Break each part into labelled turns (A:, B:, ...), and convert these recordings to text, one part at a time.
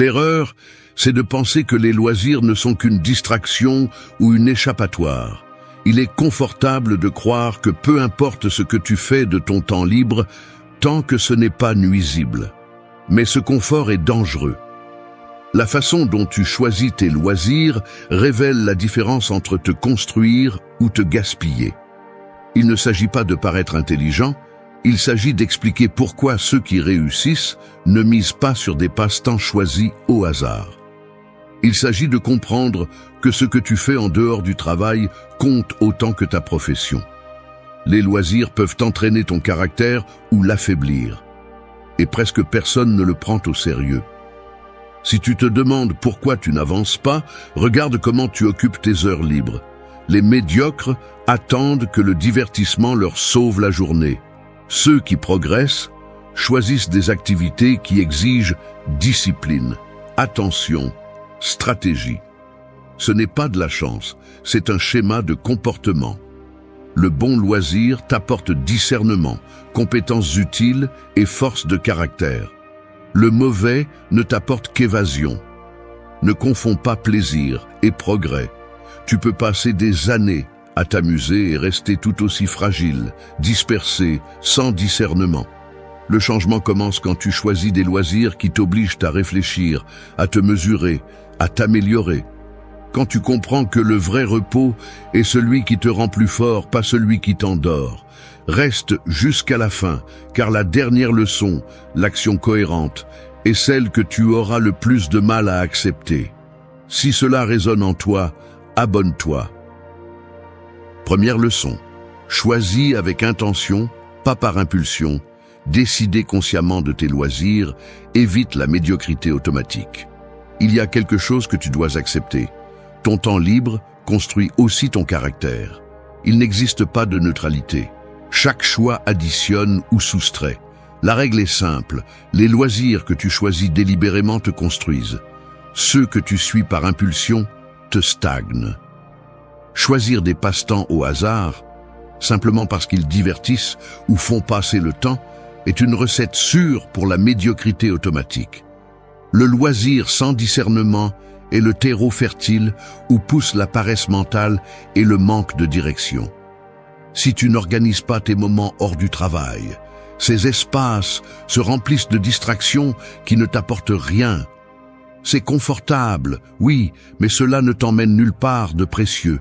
A: L'erreur, c'est de penser que les loisirs ne sont qu'une distraction ou une échappatoire. Il est confortable de croire que peu importe ce que tu fais de ton temps libre, tant que ce n'est pas nuisible. Mais ce confort est dangereux. La façon dont tu choisis tes loisirs révèle la différence entre te construire ou te gaspiller. Il ne s'agit pas de paraître intelligent, il s'agit d'expliquer pourquoi ceux qui réussissent ne misent pas sur des passe-temps choisis au hasard. Il s'agit de comprendre que ce que tu fais en dehors du travail compte autant que ta profession. Les loisirs peuvent entraîner ton caractère ou l'affaiblir. Et presque personne ne le prend au sérieux. Si tu te demandes pourquoi tu n'avances pas, regarde comment tu occupes tes heures libres. Les médiocres attendent que le divertissement leur sauve la journée. Ceux qui progressent choisissent des activités qui exigent discipline, attention, stratégie. Ce n'est pas de la chance, c'est un schéma de comportement. Le bon loisir t'apporte discernement, compétences utiles et force de caractère. Le mauvais ne t'apporte qu'évasion. Ne confonds pas plaisir et progrès. Tu peux passer des années à t'amuser et rester tout aussi fragile, dispersé, sans discernement. Le changement commence quand tu choisis des loisirs qui t'obligent à réfléchir, à te mesurer, à t'améliorer. Quand tu comprends que le vrai repos est celui qui te rend plus fort, pas celui qui t'endort. Reste jusqu'à la fin, car la dernière leçon, l'action cohérente, est celle que tu auras le plus de mal à accepter. Si cela résonne en toi, abonne-toi. Première leçon. Choisis avec intention, pas par impulsion. Décider consciemment de tes loisirs, évite la médiocrité automatique. Il y a quelque chose que tu dois accepter. Ton temps libre construit aussi ton caractère. Il n'existe pas de neutralité. Chaque choix additionne ou soustrait. La règle est simple, les loisirs que tu choisis délibérément te construisent. Ceux que tu suis par impulsion te stagnent. Choisir des passe-temps au hasard, simplement parce qu'ils divertissent ou font passer le temps, est une recette sûre pour la médiocrité automatique. Le loisir sans discernement est le terreau fertile où pousse la paresse mentale et le manque de direction. Si tu n'organises pas tes moments hors du travail, ces espaces se remplissent de distractions qui ne t'apportent rien. C'est confortable, oui, mais cela ne t'emmène nulle part de précieux.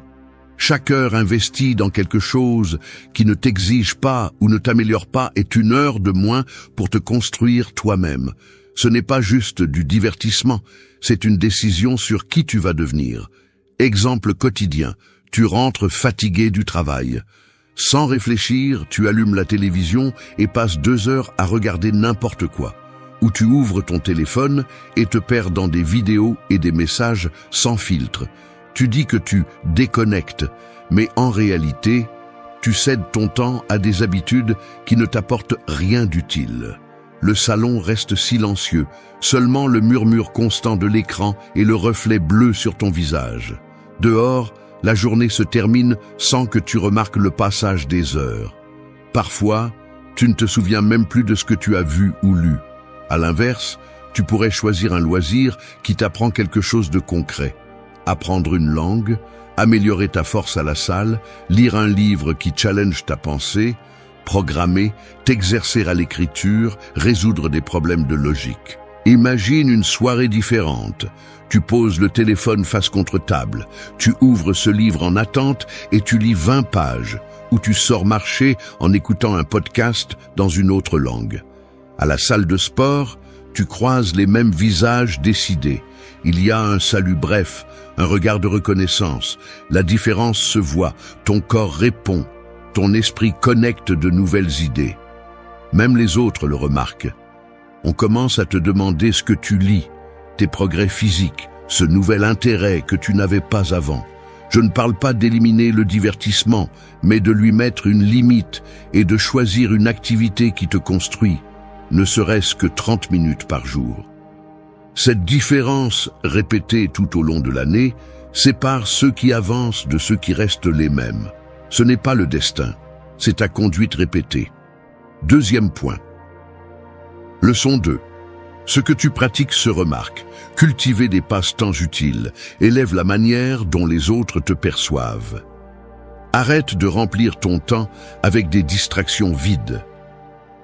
A: Chaque heure investie dans quelque chose qui ne t'exige pas ou ne t'améliore pas est une heure de moins pour te construire toi-même. Ce n'est pas juste du divertissement, c'est une décision sur qui tu vas devenir. Exemple quotidien, tu rentres fatigué du travail. Sans réfléchir, tu allumes la télévision et passes 2 heures à regarder n'importe quoi. Ou tu ouvres ton téléphone et te perds dans des vidéos et des messages sans filtre. Tu dis que tu déconnectes, mais en réalité, tu cèdes ton temps à des habitudes qui ne t'apportent rien d'utile. Le salon reste silencieux, seulement le murmure constant de l'écran et le reflet bleu sur ton visage. Dehors, la journée se termine sans que tu remarques le passage des heures. Parfois, tu ne te souviens même plus de ce que tu as vu ou lu. À l'inverse, tu pourrais choisir un loisir qui t'apprend quelque chose de concret. Apprendre une langue, améliorer ta force à la salle, lire un livre qui challenge ta pensée, programmer, t'exercer à l'écriture, résoudre des problèmes de logique. Imagine une soirée différente. Tu poses le téléphone face contre table, tu ouvres ce livre en attente et tu lis 20 pages, ou tu sors marcher en écoutant un podcast dans une autre langue. À la salle de sport, tu croises les mêmes visages décidés. Il y a un salut bref, un regard de reconnaissance. La différence se voit, ton corps répond, ton esprit connecte de nouvelles idées. Même les autres le remarquent. On commence à te demander ce que tu lis, tes progrès physiques, ce nouvel intérêt que tu n'avais pas avant. Je ne parle pas d'éliminer le divertissement, mais de lui mettre une limite et de choisir une activité qui te construit, ne serait-ce que 30 minutes par jour. Cette différence, répétée tout au long de l'année, sépare ceux qui avancent de ceux qui restent les mêmes. Ce n'est pas le destin, c'est ta conduite répétée. Deuxième point. Leçon 2. Ce que tu pratiques se remarque. Cultiver des passe-temps utiles élève la manière dont les autres te perçoivent. Arrête de remplir ton temps avec des distractions vides.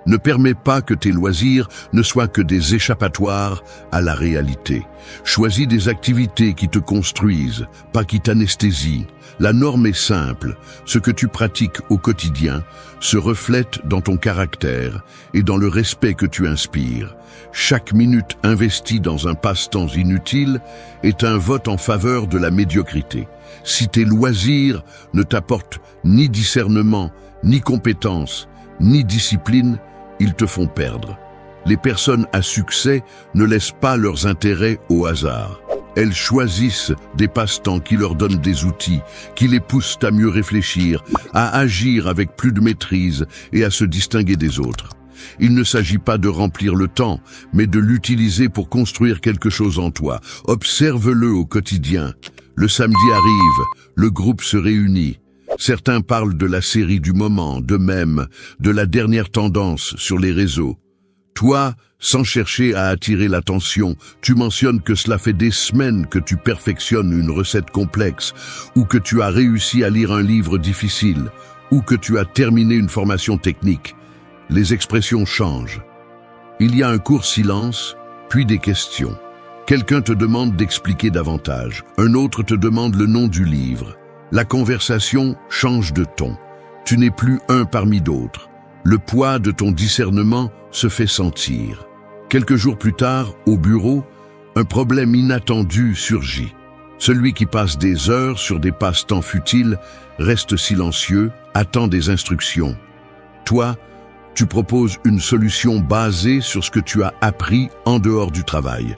A: Ne permets pas que tes loisirs ne soient que des échappatoires à la réalité. Choisis des activités qui te construisent, pas qui t'anesthésient. La norme est simple. Ce que tu pratiques au quotidien se reflète dans ton caractère et dans le respect que tu inspires. Chaque minute investie dans un passe-temps inutile est un vote en faveur de la médiocrité. Si tes loisirs ne t'apportent ni discernement, ni compétence, ni discipline, ils te font perdre. Les personnes à succès ne laissent pas leurs intérêts au hasard. Elles choisissent des passe-temps qui leur donnent des outils, qui les poussent à mieux réfléchir, à agir avec plus de maîtrise et à se distinguer des autres. Il ne s'agit pas de remplir le temps, mais de l'utiliser pour construire quelque chose en toi. Observe-le au quotidien. Le samedi arrive, le groupe se réunit. Certains parlent de la série du moment, de même, de la dernière tendance sur les réseaux. Toi, sans chercher à attirer l'attention, tu mentionnes que cela fait des semaines que tu perfectionnes une recette complexe, ou que tu as réussi à lire un livre difficile, ou que tu as terminé une formation technique. Les expressions changent. Il y a un court silence, puis des questions. Quelqu'un te demande d'expliquer davantage, un autre te demande le nom du livre. La conversation change de ton. Tu n'es plus un parmi d'autres. Le poids de ton discernement se fait sentir. Quelques jours plus tard, au bureau, un problème inattendu surgit. Celui qui passe des heures sur des passe-temps futiles reste silencieux, attend des instructions. Toi, tu proposes une solution basée sur ce que tu as appris en dehors du travail.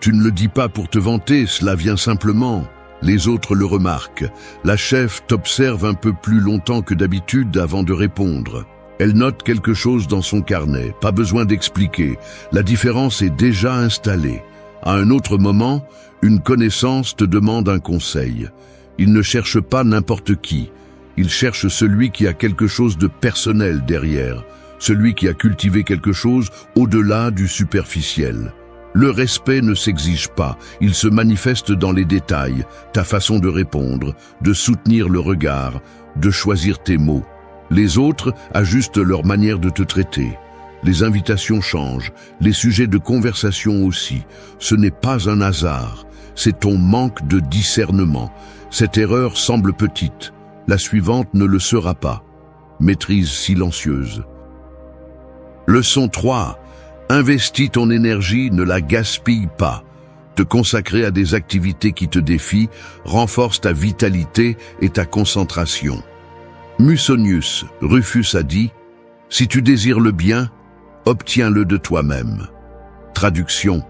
A: Tu ne le dis pas pour te vanter, cela vient simplement. Les autres le remarquent. La chef t'observe un peu plus longtemps que d'habitude avant de répondre. Elle note quelque chose dans son carnet, pas besoin d'expliquer. La différence est déjà installée. À un autre moment, une connaissance te demande un conseil. Il ne cherche pas n'importe qui. Il cherche celui qui a quelque chose de personnel derrière, celui qui a cultivé quelque chose au-delà du superficiel. Le respect ne s'exige pas, il se manifeste dans les détails, ta façon de répondre, de soutenir le regard, de choisir tes mots. Les autres ajustent leur manière de te traiter. Les invitations changent, les sujets de conversation aussi. Ce n'est pas un hasard, c'est ton manque de discernement. Cette erreur semble petite, la suivante ne le sera pas. Maîtrise silencieuse. Leçon 3. Investis ton énergie, ne la gaspille pas. Te consacrer à des activités qui te défient renforce ta vitalité et ta concentration. Musonius Rufus a dit « Si tu désires le bien, obtiens-le de toi-même ». Traduction.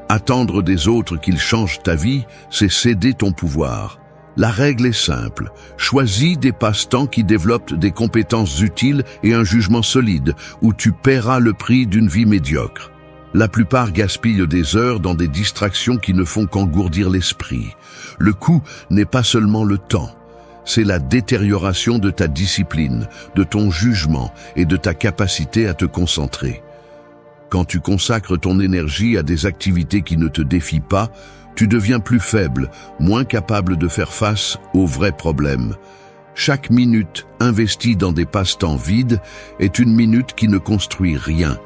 A: Attendre des autres qu'ils changent ta vie, c'est céder ton pouvoir. La règle est simple. Choisis des passe-temps qui développent des compétences utiles et un jugement solide, où tu paieras le prix d'une vie médiocre. La plupart gaspillent des heures dans des distractions qui ne font qu'engourdir l'esprit. Le coût n'est pas seulement le temps. C'est la détérioration de ta discipline, de ton jugement et de ta capacité à te concentrer. Quand tu consacres ton énergie à des activités qui ne te défient pas, tu deviens plus faible, moins capable de faire face aux vrais problèmes. Chaque minute investie dans des passe-temps vides est une minute qui ne construit rien.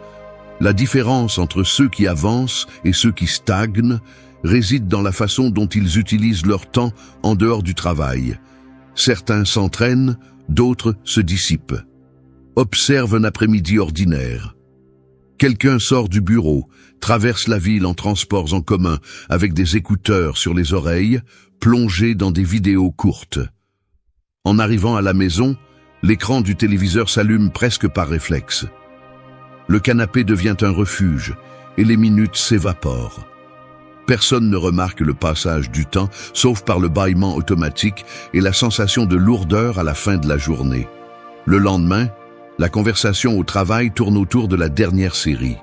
A: La différence entre ceux qui avancent et ceux qui stagnent réside dans la façon dont ils utilisent leur temps en dehors du travail. Certains s'entraînent, d'autres se dissipent. Observe un après-midi ordinaire. Quelqu'un sort du bureau, traverse la ville en transports en commun avec des écouteurs sur les oreilles, plongé dans des vidéos courtes. En arrivant à la maison, l'écran du téléviseur s'allume presque par réflexe. Le canapé devient un refuge et les minutes s'évaporent. Personne ne remarque le passage du temps, sauf par le bâillement automatique et la sensation de lourdeur à la fin de la journée. Le lendemain, la conversation au travail tourne autour de la dernière série.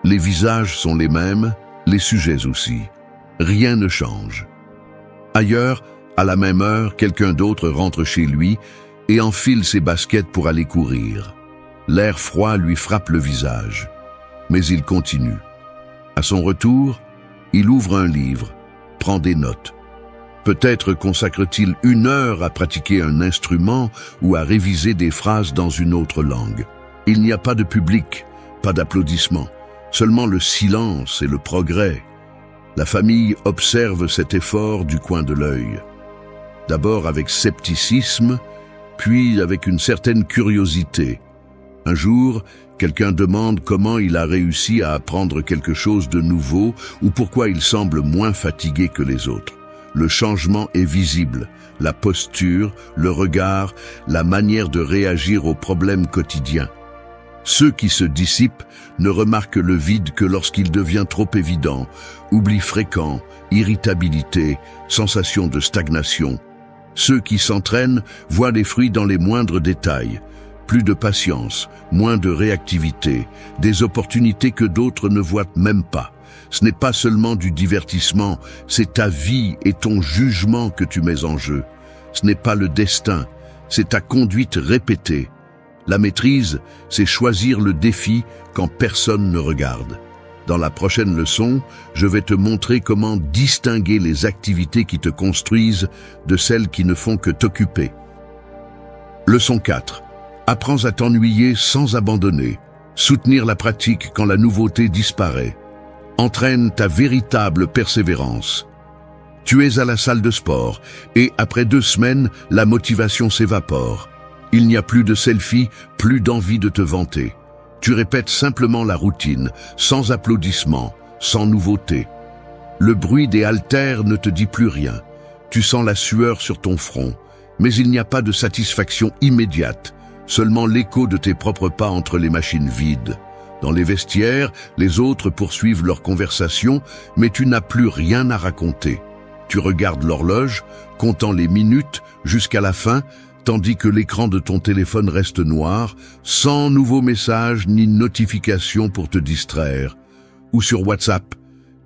A: Les visages sont les mêmes, les sujets aussi. Rien ne change. Ailleurs, à la même heure, quelqu'un d'autre rentre chez lui et enfile ses baskets pour aller courir. L'air froid lui frappe le visage. Mais il continue. À son retour, il ouvre un livre, prend des notes. Peut-être consacre-t-il 1 heure à pratiquer un instrument ou à réviser des phrases dans une autre langue. Il n'y a pas de public, pas d'applaudissements, seulement le silence et le progrès. La famille observe cet effort du coin de l'œil. D'abord avec scepticisme, puis avec une certaine curiosité. Un jour, quelqu'un demande comment il a réussi à apprendre quelque chose de nouveau ou pourquoi il semble moins fatigué que les autres. Le changement est visible, la posture, le regard, la manière de réagir aux problèmes quotidiens. Ceux qui se dissipent ne remarquent le vide que lorsqu'il devient trop évident, oubli fréquent, irritabilité, sensation de stagnation. Ceux qui s'entraînent voient les fruits dans les moindres détails. Plus de patience, moins de réactivité, des opportunités que d'autres ne voient même pas. Ce n'est pas seulement du divertissement, c'est ta vie et ton jugement que tu mets en jeu. Ce n'est pas le destin, c'est ta conduite répétée. La maîtrise, c'est choisir le défi quand personne ne regarde. Dans la prochaine leçon, je vais te montrer comment distinguer les activités qui te construisent de celles qui ne font que t'occuper. Leçon 4. Apprends à t'ennuyer sans abandonner. Soutenir la pratique quand la nouveauté disparaît. Entraîne ta véritable persévérance. Tu es à la salle de sport et après 2 semaines, la motivation s'évapore. Il n'y a plus de selfie, plus d'envie de te vanter. Tu répètes simplement la routine, sans applaudissements, sans nouveauté. Le bruit des haltères ne te dit plus rien. Tu sens la sueur sur ton front, mais il n'y a pas de satisfaction immédiate, seulement l'écho de tes propres pas entre les machines vides. Dans les vestiaires, les autres poursuivent leur conversation, mais tu n'as plus rien à raconter. Tu regardes l'horloge, comptant les minutes jusqu'à la fin, tandis que l'écran de ton téléphone reste noir, sans nouveaux messages ni notifications pour te distraire. Ou sur WhatsApp,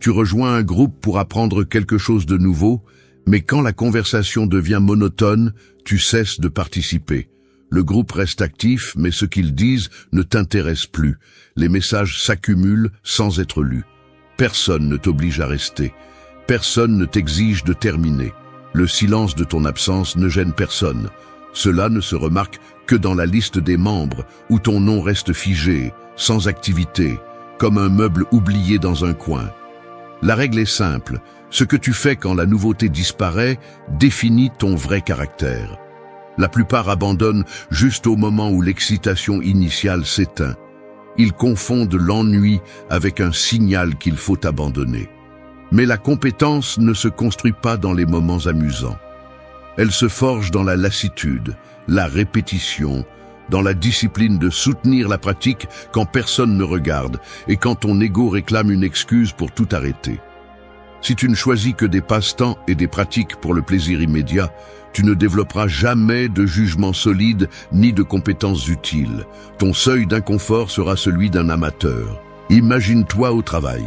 A: tu rejoins un groupe pour apprendre quelque chose de nouveau, mais quand la conversation devient monotone, tu cesses de participer. Le groupe reste actif, mais ce qu'ils disent ne t'intéresse plus. Les messages s'accumulent sans être lus. Personne ne t'oblige à rester. Personne ne t'exige de terminer. Le silence de ton absence ne gêne personne. Cela ne se remarque que dans la liste des membres, où ton nom reste figé, sans activité, comme un meuble oublié dans un coin. La règle est simple. Ce que tu fais quand la nouveauté disparaît définit ton vrai caractère. La plupart abandonnent juste au moment où l'excitation initiale s'éteint. Ils confondent l'ennui avec un signal qu'il faut abandonner. Mais la compétence ne se construit pas dans les moments amusants. Elle se forge dans la lassitude, la répétition, dans la discipline de soutenir la pratique quand personne ne regarde et quand ton ego réclame une excuse pour tout arrêter. Si tu ne choisis que des passe-temps et des pratiques pour le plaisir immédiat, tu ne développeras jamais de jugement solide ni de compétences utiles. Ton seuil d'inconfort sera celui d'un amateur. Imagine-toi au travail.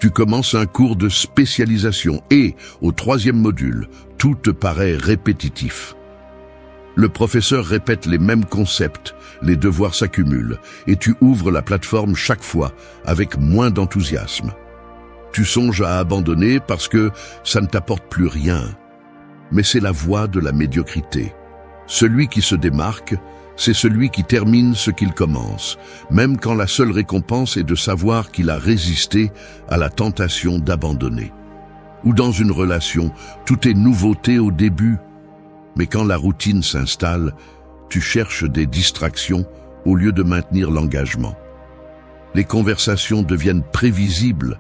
A: Tu commences un cours de spécialisation et, au 3e module, tout te paraît répétitif. Le professeur répète les mêmes concepts, les devoirs s'accumulent, et tu ouvres la plateforme chaque fois avec moins d'enthousiasme. Tu songes à abandonner parce que ça ne t'apporte plus rien. Mais c'est la voie de la médiocrité. Celui qui se démarque, c'est celui qui termine ce qu'il commence, même quand la seule récompense est de savoir qu'il a résisté à la tentation d'abandonner. Ou dans une relation, tout est nouveauté au début, mais quand la routine s'installe, tu cherches des distractions au lieu de maintenir l'engagement. Les conversations deviennent prévisibles,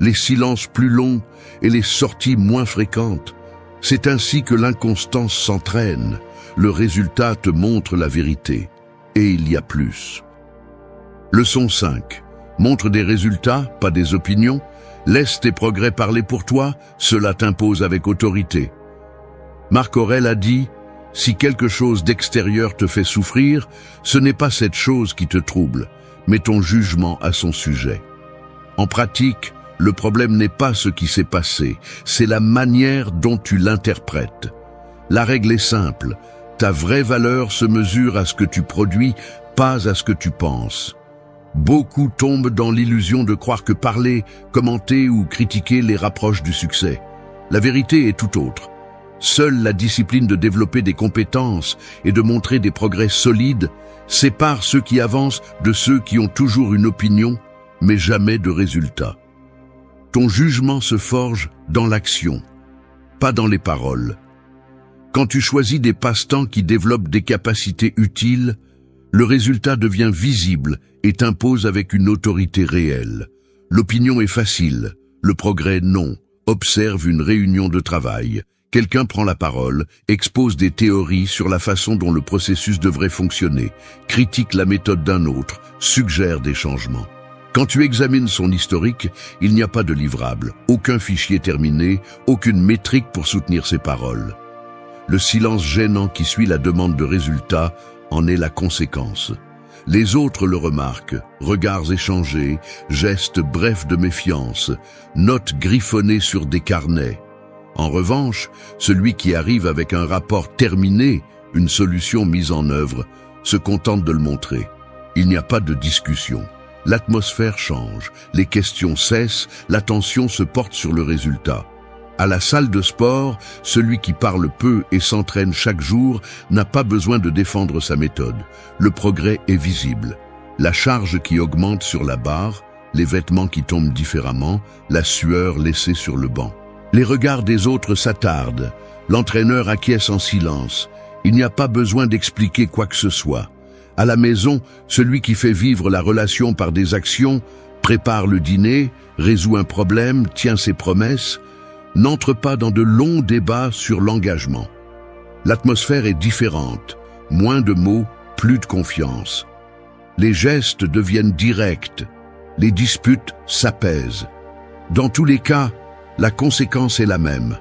A: les silences plus longs et les sorties moins fréquentes. C'est ainsi que l'inconstance s'entraîne. Le résultat te montre la vérité. Et il y a plus. Leçon 5. Montre des résultats, pas des opinions. Laisse tes progrès parler pour toi, cela t'impose avec autorité. Marc Aurèle a dit « Si quelque chose d'extérieur te fait souffrir, ce n'est pas cette chose qui te trouble, mais ton jugement à son sujet. » En pratique, le problème n'est pas ce qui s'est passé, c'est la manière dont tu l'interprètes. La règle est simple, ta vraie valeur se mesure à ce que tu produis, pas à ce que tu penses. Beaucoup tombent dans l'illusion de croire que parler, commenter ou critiquer les rapproche du succès. La vérité est tout autre. Seule la discipline de développer des compétences et de montrer des progrès solides sépare ceux qui avancent de ceux qui ont toujours une opinion, mais jamais de résultat. Ton jugement se forge dans l'action, pas dans les paroles. Quand tu choisis des passe-temps qui développent des capacités utiles, le résultat devient visible et t'impose avec une autorité réelle. L'opinion est facile, le progrès non. Observe une réunion de travail. Quelqu'un prend la parole, expose des théories sur la façon dont le processus devrait fonctionner, critique la méthode d'un autre, suggère des changements. Quand tu examines son historique, il n'y a pas de livrable, aucun fichier terminé, aucune métrique pour soutenir ses paroles. Le silence gênant qui suit la demande de résultats en est la conséquence. Les autres le remarquent, regards échangés, gestes brefs de méfiance, notes griffonnées sur des carnets. En revanche, celui qui arrive avec un rapport terminé, une solution mise en œuvre, se contente de le montrer. Il n'y a pas de discussion. L'atmosphère change, les questions cessent, l'attention se porte sur le résultat. À la salle de sport, celui qui parle peu et s'entraîne chaque jour n'a pas besoin de défendre sa méthode. Le progrès est visible. La charge qui augmente sur la barre, les vêtements qui tombent différemment, la sueur laissée sur le banc. Les regards des autres s'attardent. L'entraîneur acquiesce en silence. Il n'y a pas besoin d'expliquer quoi que ce soit. À la maison, celui qui fait vivre la relation par des actions, prépare le dîner, résout un problème, tient ses promesses, n'entre pas dans de longs débats sur l'engagement. L'atmosphère est différente, moins de mots, plus de confiance. Les gestes deviennent directs, les disputes s'apaisent. Dans tous les cas, la conséquence est la même.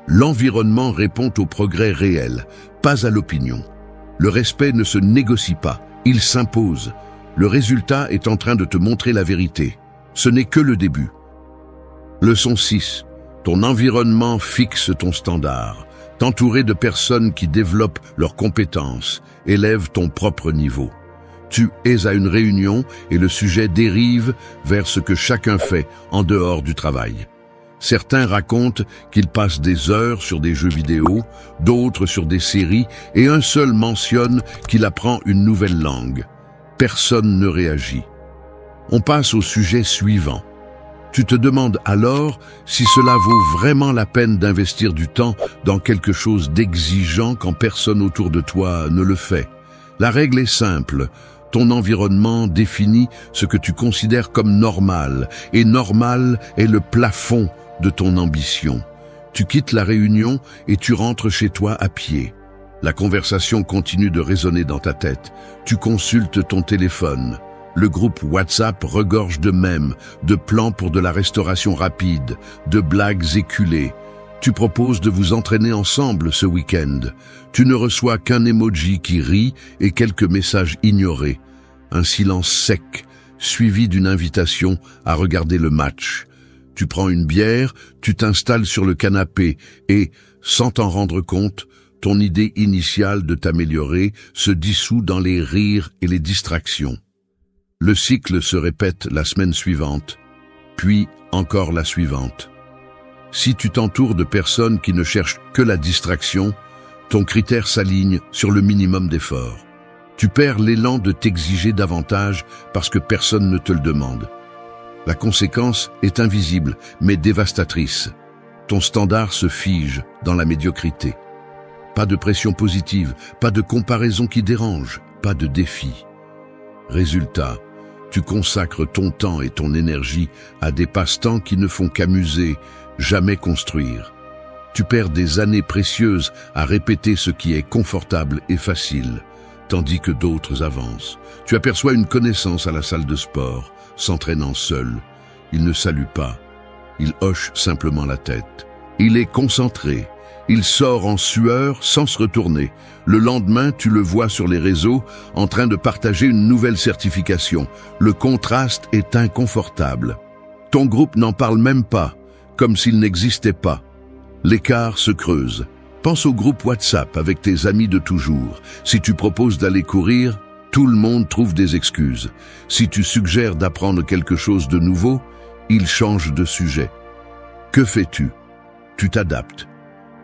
A: L'environnement répond au progrès réel, pas à l'opinion. Le respect ne se négocie pas, il s'impose. Le résultat est en train de te montrer la vérité. Ce n'est que le début. Leçon 6. Ton environnement fixe ton standard. T'entourer de personnes qui développent leurs compétences, élève ton propre niveau. Tu es à une réunion et le sujet dérive vers ce que chacun fait en dehors du travail. Certains racontent qu'ils passent des heures sur des jeux vidéo, d'autres sur des séries, et un seul mentionne qu'il apprend une nouvelle langue. Personne ne réagit. On passe au sujet suivant. Tu te demandes alors si cela vaut vraiment la peine d'investir du temps dans quelque chose d'exigeant quand personne autour de toi ne le fait. La règle est simple. Ton environnement définit ce que tu considères comme normal, et normal est le plafond de ton ambition. Tu quittes la réunion et tu rentres chez toi à pied. La conversation continue de résonner dans ta tête. Tu consultes ton téléphone. Le groupe WhatsApp regorge de mèmes, de plans pour de la restauration rapide, de blagues éculées. Tu proposes de vous entraîner ensemble ce week-end. Tu ne reçois qu'un emoji qui rit et quelques messages ignorés. Un silence sec, suivi d'une invitation à regarder le match. Tu prends une bière, tu t'installes sur le canapé et, sans t'en rendre compte, ton idée initiale de t'améliorer se dissout dans les rires et les distractions. Le cycle se répète la semaine suivante, puis encore la suivante. Si tu t'entoures de personnes qui ne cherchent que la distraction, ton critère s'aligne sur le minimum d'effort. Tu perds l'élan de t'exiger davantage parce que personne ne te le demande. La conséquence est invisible, mais dévastatrice. Ton standard se fige dans la médiocrité. Pas de pression positive, pas de comparaison qui dérange, pas de défi. Résultat, tu consacres ton temps et ton énergie à des passe-temps qui ne font qu'amuser, jamais construire. Tu perds des années précieuses à répéter ce qui est confortable et facile, tandis que d'autres avancent. Tu aperçois une connaissance à la salle de sport, s'entraînant seul. Il ne salue pas, il hoche simplement la tête. Il est concentré, il sort en sueur sans se retourner. Le lendemain, tu le vois sur les réseaux en train de partager une nouvelle certification. Le contraste est inconfortable. Ton groupe n'en parle même pas, comme s'il n'existait pas. L'écart se creuse. Pense au groupe WhatsApp avec tes amis de toujours. Si tu proposes d'aller courir, Tout le monde trouve des excuses. Si tu suggères d'apprendre quelque chose de nouveau, il change de sujet. Que fais-tu? Tu t'adaptes.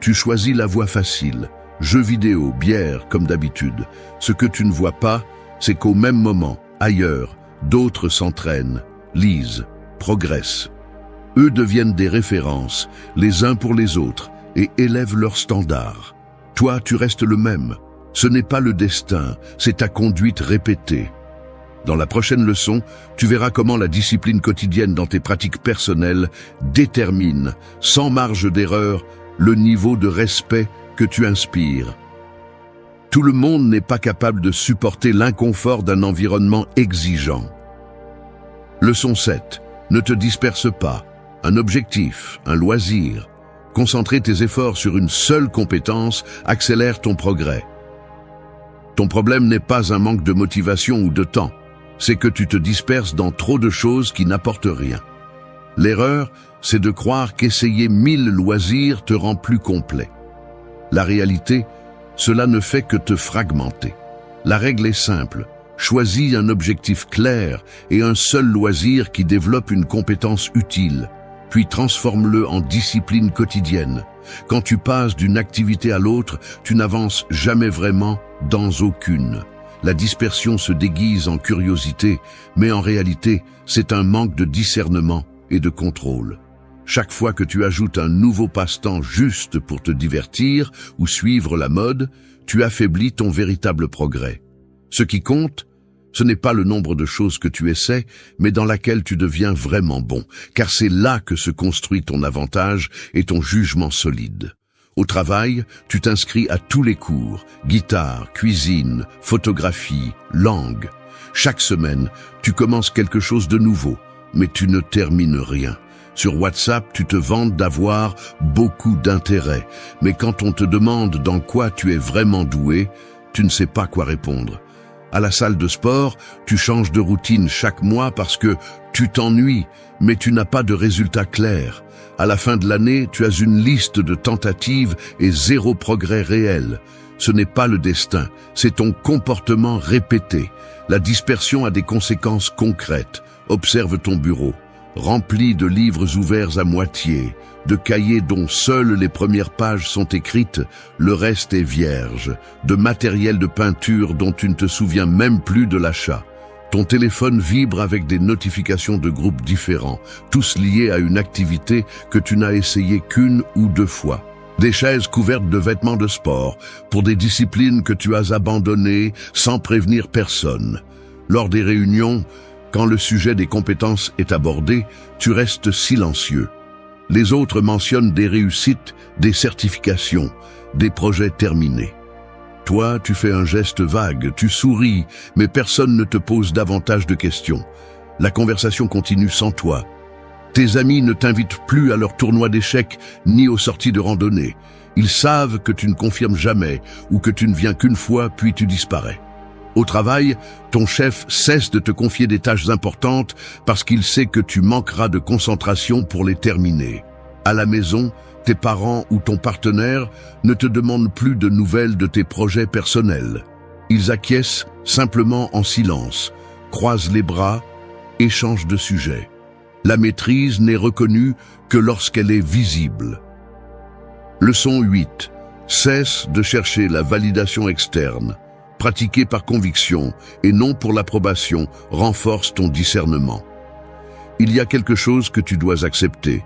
A: Tu choisis la voie facile. Jeux vidéo, bière, comme d'habitude. Ce que tu ne vois pas, c'est qu'au même moment, ailleurs, d'autres s'entraînent, lisent, progressent. Eux deviennent des références, les uns pour les autres, et élèvent leurs standards. Toi, tu restes le même. Ce n'est pas le destin, c'est ta conduite répétée. Dans la prochaine leçon, tu verras comment la discipline quotidienne dans tes pratiques personnelles détermine, sans marge d'erreur, le niveau de respect que tu inspires. Tout le monde n'est pas capable de supporter l'inconfort d'un environnement exigeant. Leçon 7. Ne te disperse pas. Un objectif, un loisir. Concentrer tes efforts sur une seule compétence accélère ton progrès. Ton problème n'est pas un manque de motivation ou de temps. C'est que tu te disperses dans trop de choses qui n'apportent rien. L'erreur, c'est de croire qu'essayer 1000 loisirs te rend plus complet. La réalité, cela ne fait que te fragmenter. La règle est simple. Choisis un objectif clair et un seul loisir qui développe une compétence utile, puis transforme-le en discipline quotidienne. Quand tu passes d'une activité à l'autre, tu n'avances jamais vraiment dans aucune. La dispersion se déguise en curiosité, mais en réalité, c'est un manque de discernement et de contrôle. Chaque fois que tu ajoutes un nouveau passe-temps juste pour te divertir ou suivre la mode, tu affaiblis ton véritable progrès. Ce qui compte, ce n'est pas le nombre de choses que tu essaies, mais dans laquelle tu deviens vraiment bon, car c'est là que se construit ton avantage et ton jugement solide. Au travail, tu t'inscris à tous les cours, guitare, cuisine, photographie, langue. Chaque semaine, tu commences quelque chose de nouveau, mais tu ne termines rien. Sur WhatsApp, tu te vantes d'avoir beaucoup d'intérêt, mais quand on te demande dans quoi tu es vraiment doué, tu ne sais pas quoi répondre. À la salle de sport, tu changes de routine chaque mois parce que tu t'ennuies, mais tu n'as pas de résultat clair. À la fin de l'année, tu as une liste de tentatives et zéro progrès réel. Ce n'est pas le destin, c'est ton comportement répété. La dispersion a des conséquences concrètes. Observe ton bureau, rempli de livres ouverts à moitié, de cahiers dont seules les premières pages sont écrites, le reste est vierge, de matériel de peinture dont tu ne te souviens même plus de l'achat. Ton téléphone vibre avec des notifications de groupes différents, tous liés à une activité que tu n'as essayé qu'une ou deux fois. Des chaises couvertes de vêtements de sport, pour des disciplines que tu as abandonnées sans prévenir personne. Lors des réunions, quand le sujet des compétences est abordé, tu restes silencieux. Les autres mentionnent des réussites, des certifications, des projets terminés. Toi, tu fais un geste vague, tu souris, mais personne ne te pose davantage de questions. La conversation continue sans toi. Tes amis ne t'invitent plus à leur tournoi d'échecs ni aux sorties de randonnée. Ils savent que tu ne confirmes jamais ou que tu ne viens qu'une fois puis tu disparais. Au travail, ton chef cesse de te confier des tâches importantes parce qu'il sait que tu manqueras de concentration pour les terminer. À la maison, tes parents ou ton partenaire ne te demandent plus de nouvelles de tes projets personnels. Ils acquiescent simplement en silence, croisent les bras et changent de sujet. La maîtrise n'est reconnue que lorsqu'elle est visible. Leçon 8. Cesse de chercher la validation externe. Pratiquer par conviction et non pour l'approbation renforce ton discernement. Il y a quelque chose que tu dois accepter.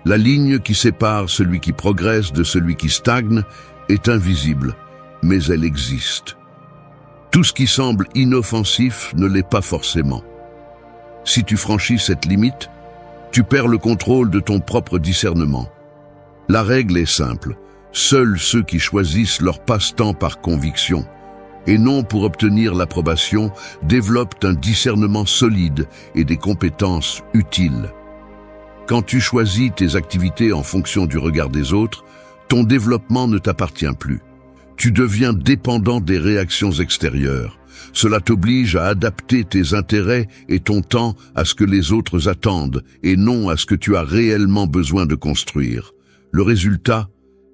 A: La ligne qui sépare celui qui progresse de celui qui stagne est invisible, mais elle existe. Tout ce qui semble inoffensif ne l'est pas forcément. Si tu franchis cette limite, tu perds le contrôle de ton propre discernement. La règle est simple. Seuls ceux qui choisissent leur passe-temps par conviction et non pour obtenir l'approbation développent un discernement solide et des compétences utiles. Quand tu choisis tes activités en fonction du regard des autres, ton développement ne t'appartient plus. Tu deviens dépendant des réactions extérieures. Cela t'oblige à adapter tes intérêts et ton temps à ce que les autres attendent et non à ce que tu as réellement besoin de construire. Le résultat,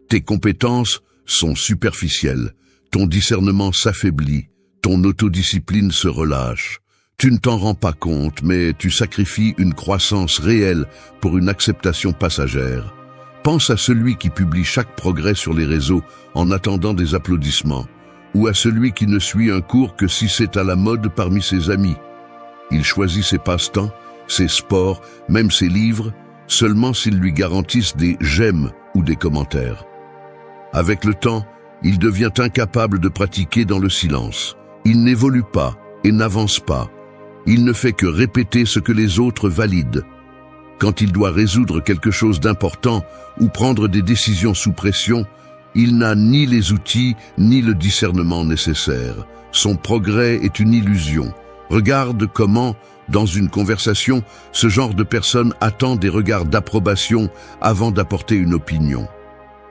A: tes compétences sont superficielles, ton discernement s'affaiblit, Ton autodiscipline se relâche. Tu ne t'en rends pas compte, mais tu sacrifies une croissance réelle pour une acceptation passagère. Pense à celui qui publie chaque progrès sur les réseaux en attendant des applaudissements, ou à celui qui ne suit un cours que si c'est à la mode parmi ses amis. Il choisit ses passe-temps, ses sports, même ses livres, seulement s'ils lui garantissent des j'aime ou des commentaires. Avec le temps, il devient incapable de pratiquer dans le silence. Il n'évolue pas et n'avance pas. Il ne fait que répéter ce que les autres valident. Quand il doit résoudre quelque chose d'important ou prendre des décisions sous pression, il n'a ni les outils ni le discernement nécessaire. Son progrès est une illusion. Regarde comment, dans une conversation, ce genre de personne attend des regards d'approbation avant d'apporter une opinion.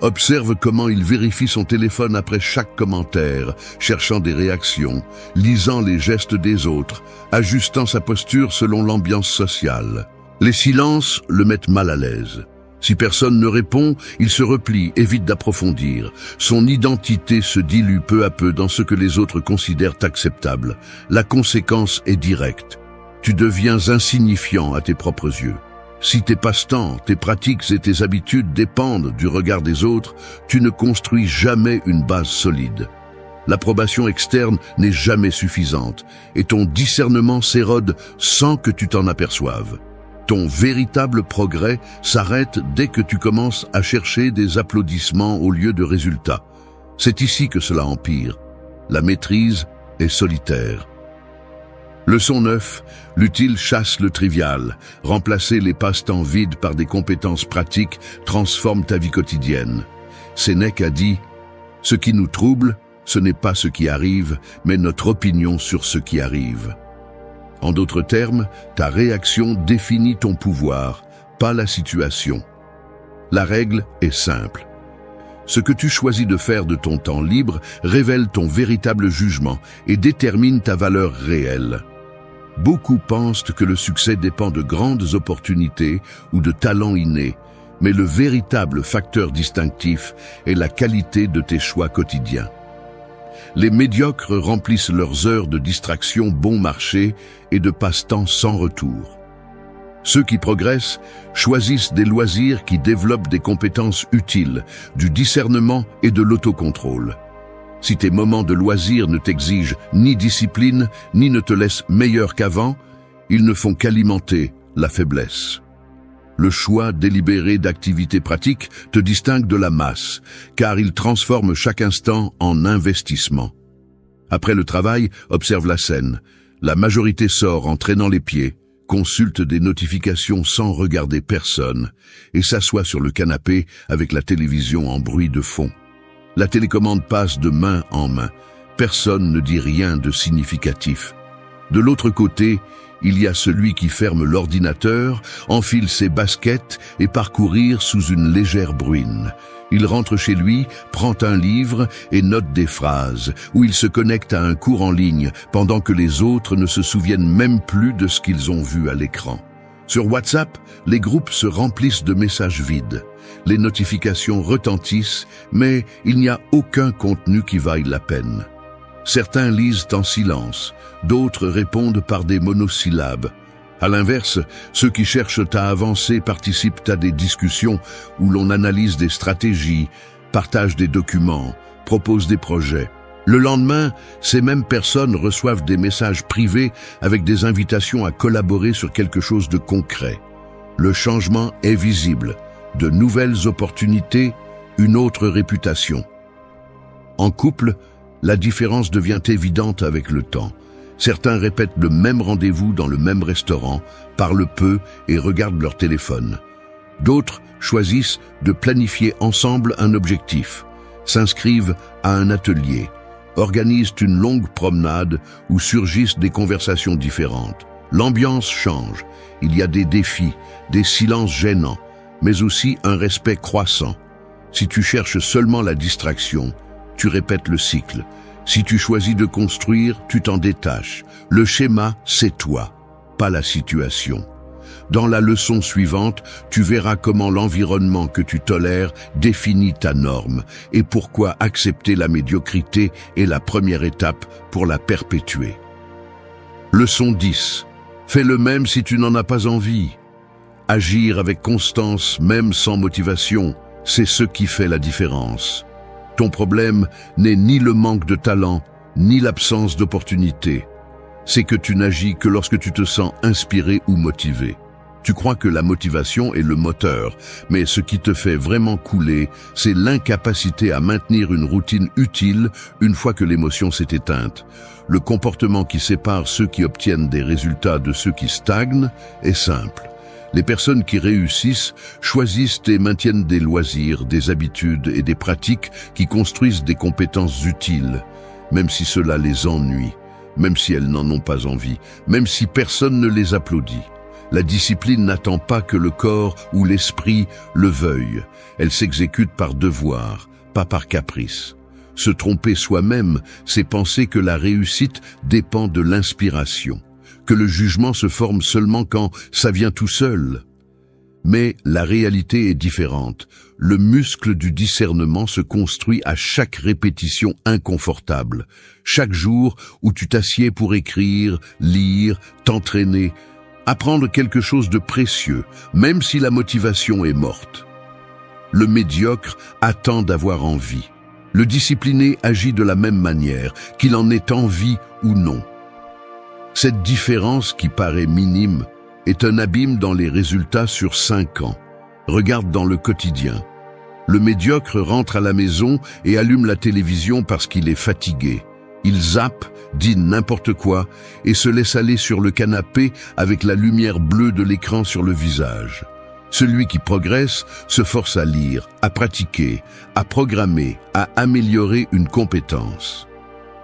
A: Observe comment il vérifie son téléphone après chaque commentaire, cherchant des réactions, lisant les gestes des autres, ajustant sa posture selon l'ambiance sociale. Les silences le mettent mal à l'aise. Si personne ne répond, il se replie, évite d'approfondir. Son identité se dilue peu à peu dans ce que les autres considèrent acceptable. La conséquence est directe. Tu deviens insignifiant à tes propres yeux. Si tes passe-temps, tes pratiques et tes habitudes dépendent du regard des autres, tu ne construis jamais une base solide. L'approbation externe n'est jamais suffisante et ton discernement s'érode sans que tu t'en aperçoives. Ton véritable progrès s'arrête dès que tu commences à chercher des applaudissements au lieu de résultats. C'est ici que cela empire. La maîtrise est solitaire. Leçon 9. L'utile chasse le trivial. Remplacer les passe-temps vides par des compétences pratiques transforme ta vie quotidienne. Sénèque a dit « Ce qui nous trouble, ce n'est pas ce qui arrive, mais notre opinion sur ce qui arrive. » En d'autres termes, ta réaction définit ton pouvoir, pas la situation. La règle est simple. Ce que tu choisis de faire de ton temps libre révèle ton véritable jugement et détermine ta valeur réelle. Beaucoup pensent que le succès dépend de grandes opportunités ou de talents innés, mais le véritable facteur distinctif est la qualité de tes choix quotidiens. Les médiocres remplissent leurs heures de distraction bon marché et de passe-temps sans retour. Ceux qui progressent choisissent des loisirs qui développent des compétences utiles, du discernement et de l'autocontrôle. Si tes moments de loisirs ne t'exigent ni discipline, ni ne te laissent meilleur qu'avant, ils ne font qu'alimenter la faiblesse. Le choix délibéré d'activités pratiques te distingue de la masse, car il transforme chaque instant en investissement. Après le travail, observe la scène. La majorité sort en traînant les pieds, consulte des notifications sans regarder personne et s'assoit sur le canapé avec la télévision en bruit de fond. La télécommande passe de main en main. Personne ne dit rien de significatif. De l'autre côté, il y a celui qui ferme l'ordinateur, enfile ses baskets et part courir sous une légère bruine. Il rentre chez lui, prend un livre et note des phrases, ou il se connecte à un cours en ligne pendant que les autres ne se souviennent même plus de ce qu'ils ont vu à l'écran. Sur WhatsApp, les groupes se remplissent de messages vides. Les notifications retentissent, mais il n'y a aucun contenu qui vaille la peine. Certains lisent en silence, d'autres répondent par des monosyllabes. À l'inverse, ceux qui cherchent à avancer participent à des discussions où l'on analyse des stratégies, partage des documents, propose des projets. Le lendemain, ces mêmes personnes reçoivent des messages privés avec des invitations à collaborer sur quelque chose de concret. Le changement est visible. De nouvelles opportunités, une autre réputation. En couple, la différence devient évidente avec le temps. Certains répètent le même rendez-vous dans le même restaurant, parlent peu et regardent leur téléphone. D'autres choisissent de planifier ensemble un objectif, s'inscrivent à un atelier, organisent une longue promenade où surgissent des conversations différentes. L'ambiance change, il y a des défis, des silences gênants, mais aussi un respect croissant. Si tu cherches seulement la distraction, tu répètes le cycle. Si tu choisis de construire, tu t'en détaches. Le schéma, c'est toi, pas la situation. Dans la leçon suivante, tu verras comment l'environnement que tu tolères définit ta norme et pourquoi accepter la médiocrité est la première étape pour la perpétuer. Leçon 10. Fais le même si tu n'en as pas envie. Agir avec constance, même sans motivation, c'est ce qui fait la différence. Ton problème n'est ni le manque de talent, ni l'absence d'opportunité. C'est que tu n'agis que lorsque tu te sens inspiré ou motivé. Tu crois que la motivation est le moteur, mais ce qui te fait vraiment couler, c'est l'incapacité à maintenir une routine utile une fois que l'émotion s'est éteinte. Le comportement qui sépare ceux qui obtiennent des résultats de ceux qui stagnent est simple. Les personnes qui réussissent choisissent et maintiennent des loisirs, des habitudes et des pratiques qui construisent des compétences utiles, même si cela les ennuie, même si elles n'en ont pas envie, même si personne ne les applaudit. La discipline n'attend pas que le corps ou l'esprit le veuille. Elle s'exécute par devoir, pas par caprice. Se tromper soi-même, c'est penser que la réussite dépend de l'inspiration, que le jugement se forme seulement quand ça vient tout seul. Mais la réalité est différente. Le muscle du discernement se construit à chaque répétition inconfortable. Chaque jour où tu t'assieds pour écrire, lire, t'entraîner, apprendre quelque chose de précieux, même si la motivation est morte. Le médiocre attend d'avoir envie. Le discipliné agit de la même manière, qu'il en ait envie ou non. Cette différence qui paraît minime est un abîme dans les résultats sur 5 ans. Regarde dans le quotidien. Le médiocre rentre à la maison et allume la télévision parce qu'il est fatigué. Il zappe, dit n'importe quoi et se laisse aller sur le canapé avec la lumière bleue de l'écran sur le visage. Celui qui progresse se force à lire, à pratiquer, à programmer, à améliorer une compétence.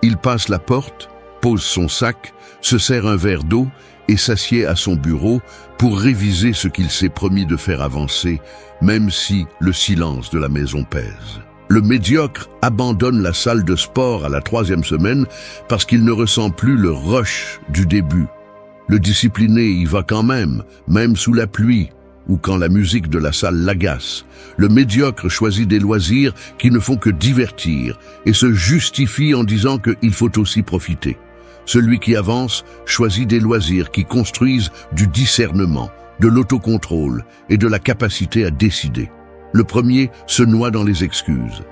A: Il passe la porte, pose son sac, se sert un verre d'eau et s'assied à son bureau pour réviser ce qu'il s'est promis de faire avancer, même si le silence de la maison pèse. Le médiocre abandonne la salle de sport à la 3e semaine parce qu'il ne ressent plus le rush du début. Le discipliné y va quand même sous la pluie ou quand la musique de la salle l'agace. Le médiocre choisit des loisirs qui ne font que divertir et se justifie en disant qu'il faut aussi profiter. Celui qui avance choisit des loisirs qui construisent du discernement, de l'autocontrôle et de la capacité à décider. Le premier se noie dans les excuses.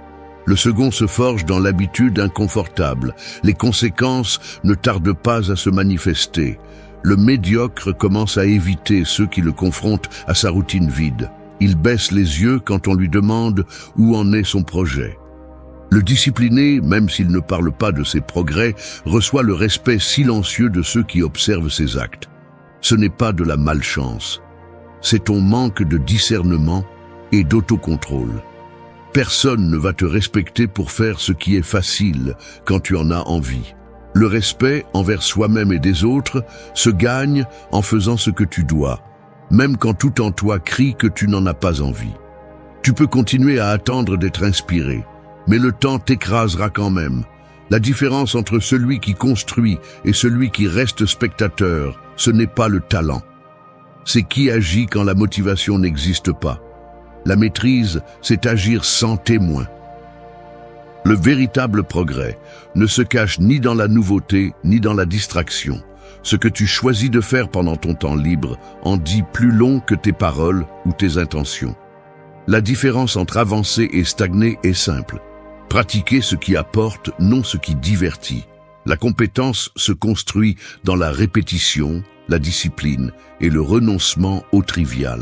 A: Le second se forge dans l'habitude inconfortable. Les conséquences ne tardent pas à se manifester. Le médiocre commence à éviter ceux qui le confrontent à sa routine vide. Il baisse les yeux quand on lui demande où en est son projet. Le discipliné, même s'il ne parle pas de ses progrès, reçoit le respect silencieux de ceux qui observent ses actes. Ce n'est pas de la malchance. C'est ton manque de discernement et d'autocontrôle. Personne ne va te respecter pour faire ce qui est facile quand tu en as envie. Le respect envers soi-même et des autres se gagne en faisant ce que tu dois, même quand tout en toi crie que tu n'en as pas envie. Tu peux continuer à attendre d'être inspiré, mais le temps t'écrasera quand même. La différence entre celui qui construit et celui qui reste spectateur, ce n'est pas le talent. C'est qui agit quand la motivation n'existe pas. La maîtrise, c'est agir sans témoin. Le véritable progrès ne se cache ni dans la nouveauté, ni dans la distraction. Ce que tu choisis de faire pendant ton temps libre en dit plus long que tes paroles ou tes intentions. La différence entre avancer et stagner est simple. Pratiquer ce qui apporte, non ce qui divertit. La compétence se construit dans la répétition, la discipline et le renoncement au trivial.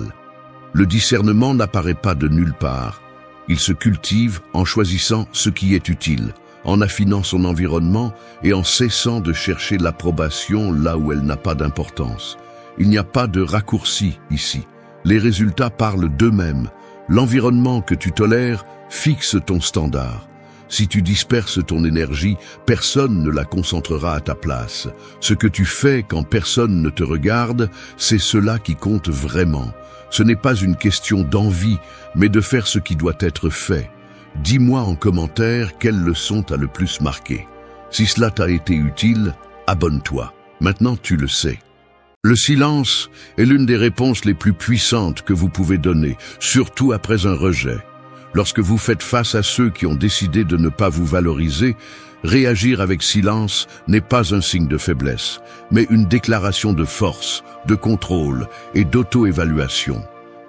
A: Le discernement n'apparaît pas de nulle part. Il se cultive en choisissant ce qui est utile, en affinant son environnement et en cessant de chercher l'approbation là où elle n'a pas d'importance. Il n'y a pas de raccourci ici. Les résultats parlent d'eux-mêmes. L'environnement que tu tolères fixe ton standard. Si tu disperses ton énergie, personne ne la concentrera à ta place. Ce que tu fais quand personne ne te regarde, c'est cela qui compte vraiment. Ce n'est pas une question d'envie, mais de faire ce qui doit être fait. Dis-moi en commentaire quelle leçon t'a le plus marqué. Si cela t'a été utile, abonne-toi. Maintenant tu le sais. Le silence est l'une des réponses les plus puissantes que vous pouvez donner, surtout après un rejet. Lorsque vous faites face à ceux qui ont décidé de ne pas vous valoriser, réagir avec silence n'est pas un signe de faiblesse, mais une déclaration de force, de contrôle et d'auto-évaluation.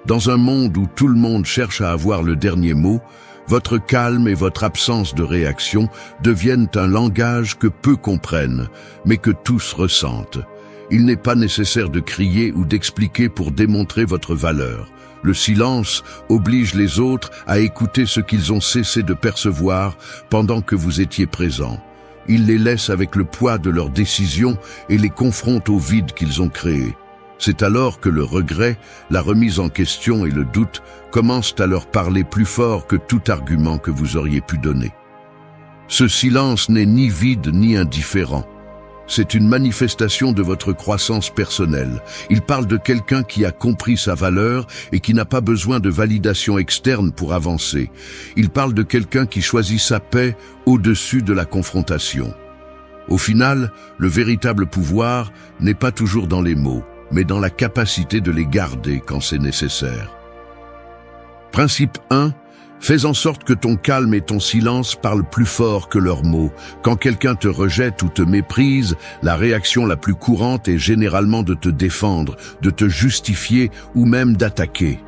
A: Dans un monde où tout le monde cherche à avoir le dernier mot, votre calme et votre absence de réaction deviennent un langage que peu comprennent, mais que tous ressentent. Il n'est pas nécessaire de crier ou d'expliquer pour démontrer votre valeur. Le silence oblige les autres à écouter ce qu'ils ont cessé de percevoir pendant que vous étiez présent. Il les laisse avec le poids de leurs décisions et les confronte au vide qu'ils ont créé. C'est alors que le regret, la remise en question et le doute commencent à leur parler plus fort que tout argument que vous auriez pu donner. Ce silence n'est ni vide ni indifférent. C'est une manifestation de votre croissance personnelle. Il parle de quelqu'un qui a compris sa valeur et qui n'a pas besoin de validation externe pour avancer. Il parle de quelqu'un qui choisit sa paix au-dessus de la confrontation. Au final, le véritable pouvoir n'est pas toujours dans les mots, mais dans la capacité de les garder quand c'est nécessaire. Principe 1. Fais en sorte que ton calme et ton silence parlent plus fort que leurs mots. Quand quelqu'un te rejette ou te méprise, la réaction la plus courante est généralement de te défendre, de te justifier ou même d'attaquer.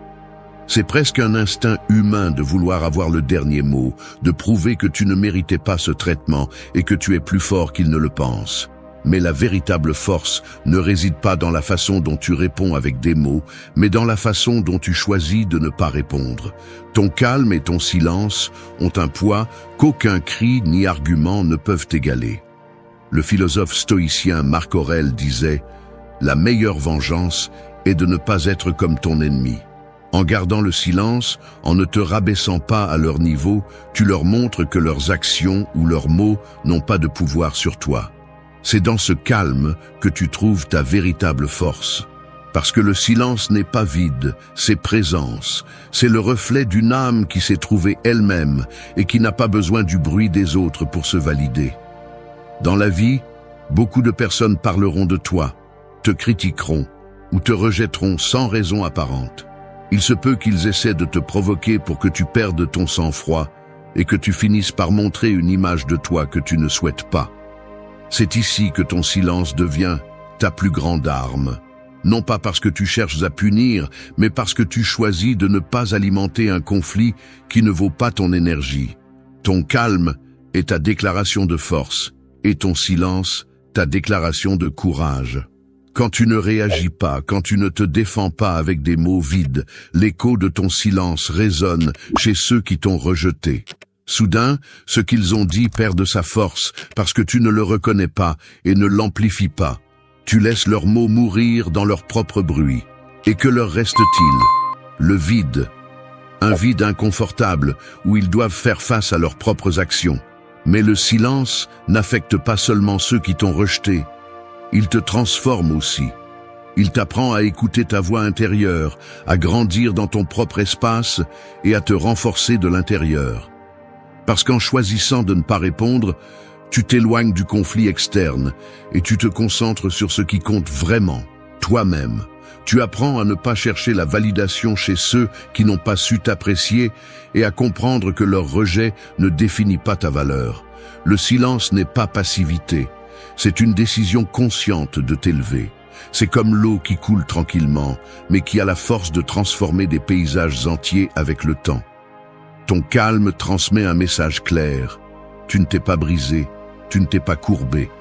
A: C'est presque un instinct humain de vouloir avoir le dernier mot, de prouver que tu ne méritais pas ce traitement et que tu es plus fort qu'il ne le pense. Mais la véritable force ne réside pas dans la façon dont tu réponds avec des mots, mais dans la façon dont tu choisis de ne pas répondre. Ton calme et ton silence ont un poids qu'aucun cri ni argument ne peuvent égaler. Le philosophe stoïcien Marc Aurèle disait « La meilleure vengeance est de ne pas être comme ton ennemi ». En gardant le silence, en ne te rabaissant pas à leur niveau, tu leur montres que leurs actions ou leurs mots n'ont pas de pouvoir sur toi. C'est dans ce calme que tu trouves ta véritable force. Parce que le silence n'est pas vide, c'est présence. C'est le reflet d'une âme qui s'est trouvée elle-même et qui n'a pas besoin du bruit des autres pour se valider. Dans la vie, beaucoup de personnes parleront de toi, te critiqueront ou te rejetteront sans raison apparente. Il se peut qu'ils essaient de te provoquer pour que tu perdes ton sang-froid et que tu finisses par montrer une image de toi que tu ne souhaites pas. C'est ici que ton silence devient ta plus grande arme. Non pas parce que tu cherches à punir, mais parce que tu choisis de ne pas alimenter un conflit qui ne vaut pas ton énergie. Ton calme est ta déclaration de force, et ton silence, ta déclaration de courage. Quand tu ne réagis pas, quand tu ne te défends pas avec des mots vides, l'écho de ton silence résonne chez ceux qui t'ont rejeté. Soudain, ce qu'ils ont dit perd sa force parce que tu ne le reconnais pas et ne l'amplifies pas. Tu laisses leurs mots mourir dans leur propre bruit. Et que leur reste-t-il? Le vide. Un vide inconfortable où ils doivent faire face à leurs propres actions. Mais le silence n'affecte pas seulement ceux qui t'ont rejeté. Il te transforme aussi. Il t'apprend à écouter ta voix intérieure, à grandir dans ton propre espace et à te renforcer de l'intérieur. Parce qu'en choisissant de ne pas répondre, tu t'éloignes du conflit externe et tu te concentres sur ce qui compte vraiment, toi-même. Tu apprends à ne pas chercher la validation chez ceux qui n'ont pas su t'apprécier et à comprendre que leur rejet ne définit pas ta valeur. Le silence n'est pas passivité, c'est une décision consciente de t'élever. C'est comme l'eau qui coule tranquillement, mais qui a la force de transformer des paysages entiers avec le temps. Ton calme transmet un message clair. Tu ne t'es pas brisé, tu ne t'es pas courbé.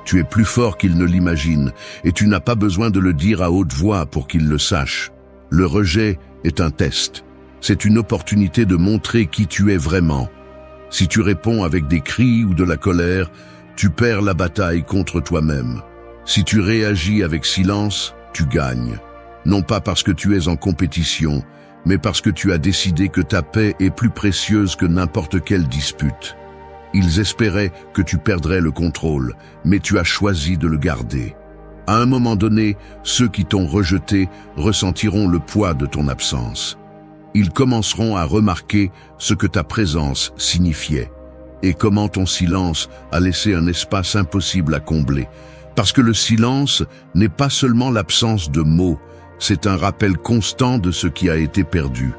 A: Tu es plus fort qu'il ne l'imagine, et tu n'as pas besoin de le dire à haute voix pour qu'il le sache. Le rejet est un test. C'est une opportunité de montrer qui tu es vraiment. Si tu réponds avec des cris ou de la colère, tu perds la bataille contre toi-même. Si tu réagis avec silence, tu gagnes. Non pas parce que tu es en compétition, mais parce que tu as décidé que ta paix est plus précieuse que n'importe quelle dispute. Ils espéraient que tu perdrais le contrôle, mais tu as choisi de le garder. À un moment donné, ceux qui t'ont rejeté ressentiront le poids de ton absence. Ils commenceront à remarquer ce que ta présence signifiait, et comment ton silence a laissé un espace impossible à combler, Parce que le silence n'est pas seulement l'absence de mots, c'est un rappel constant de ce qui a été perdu.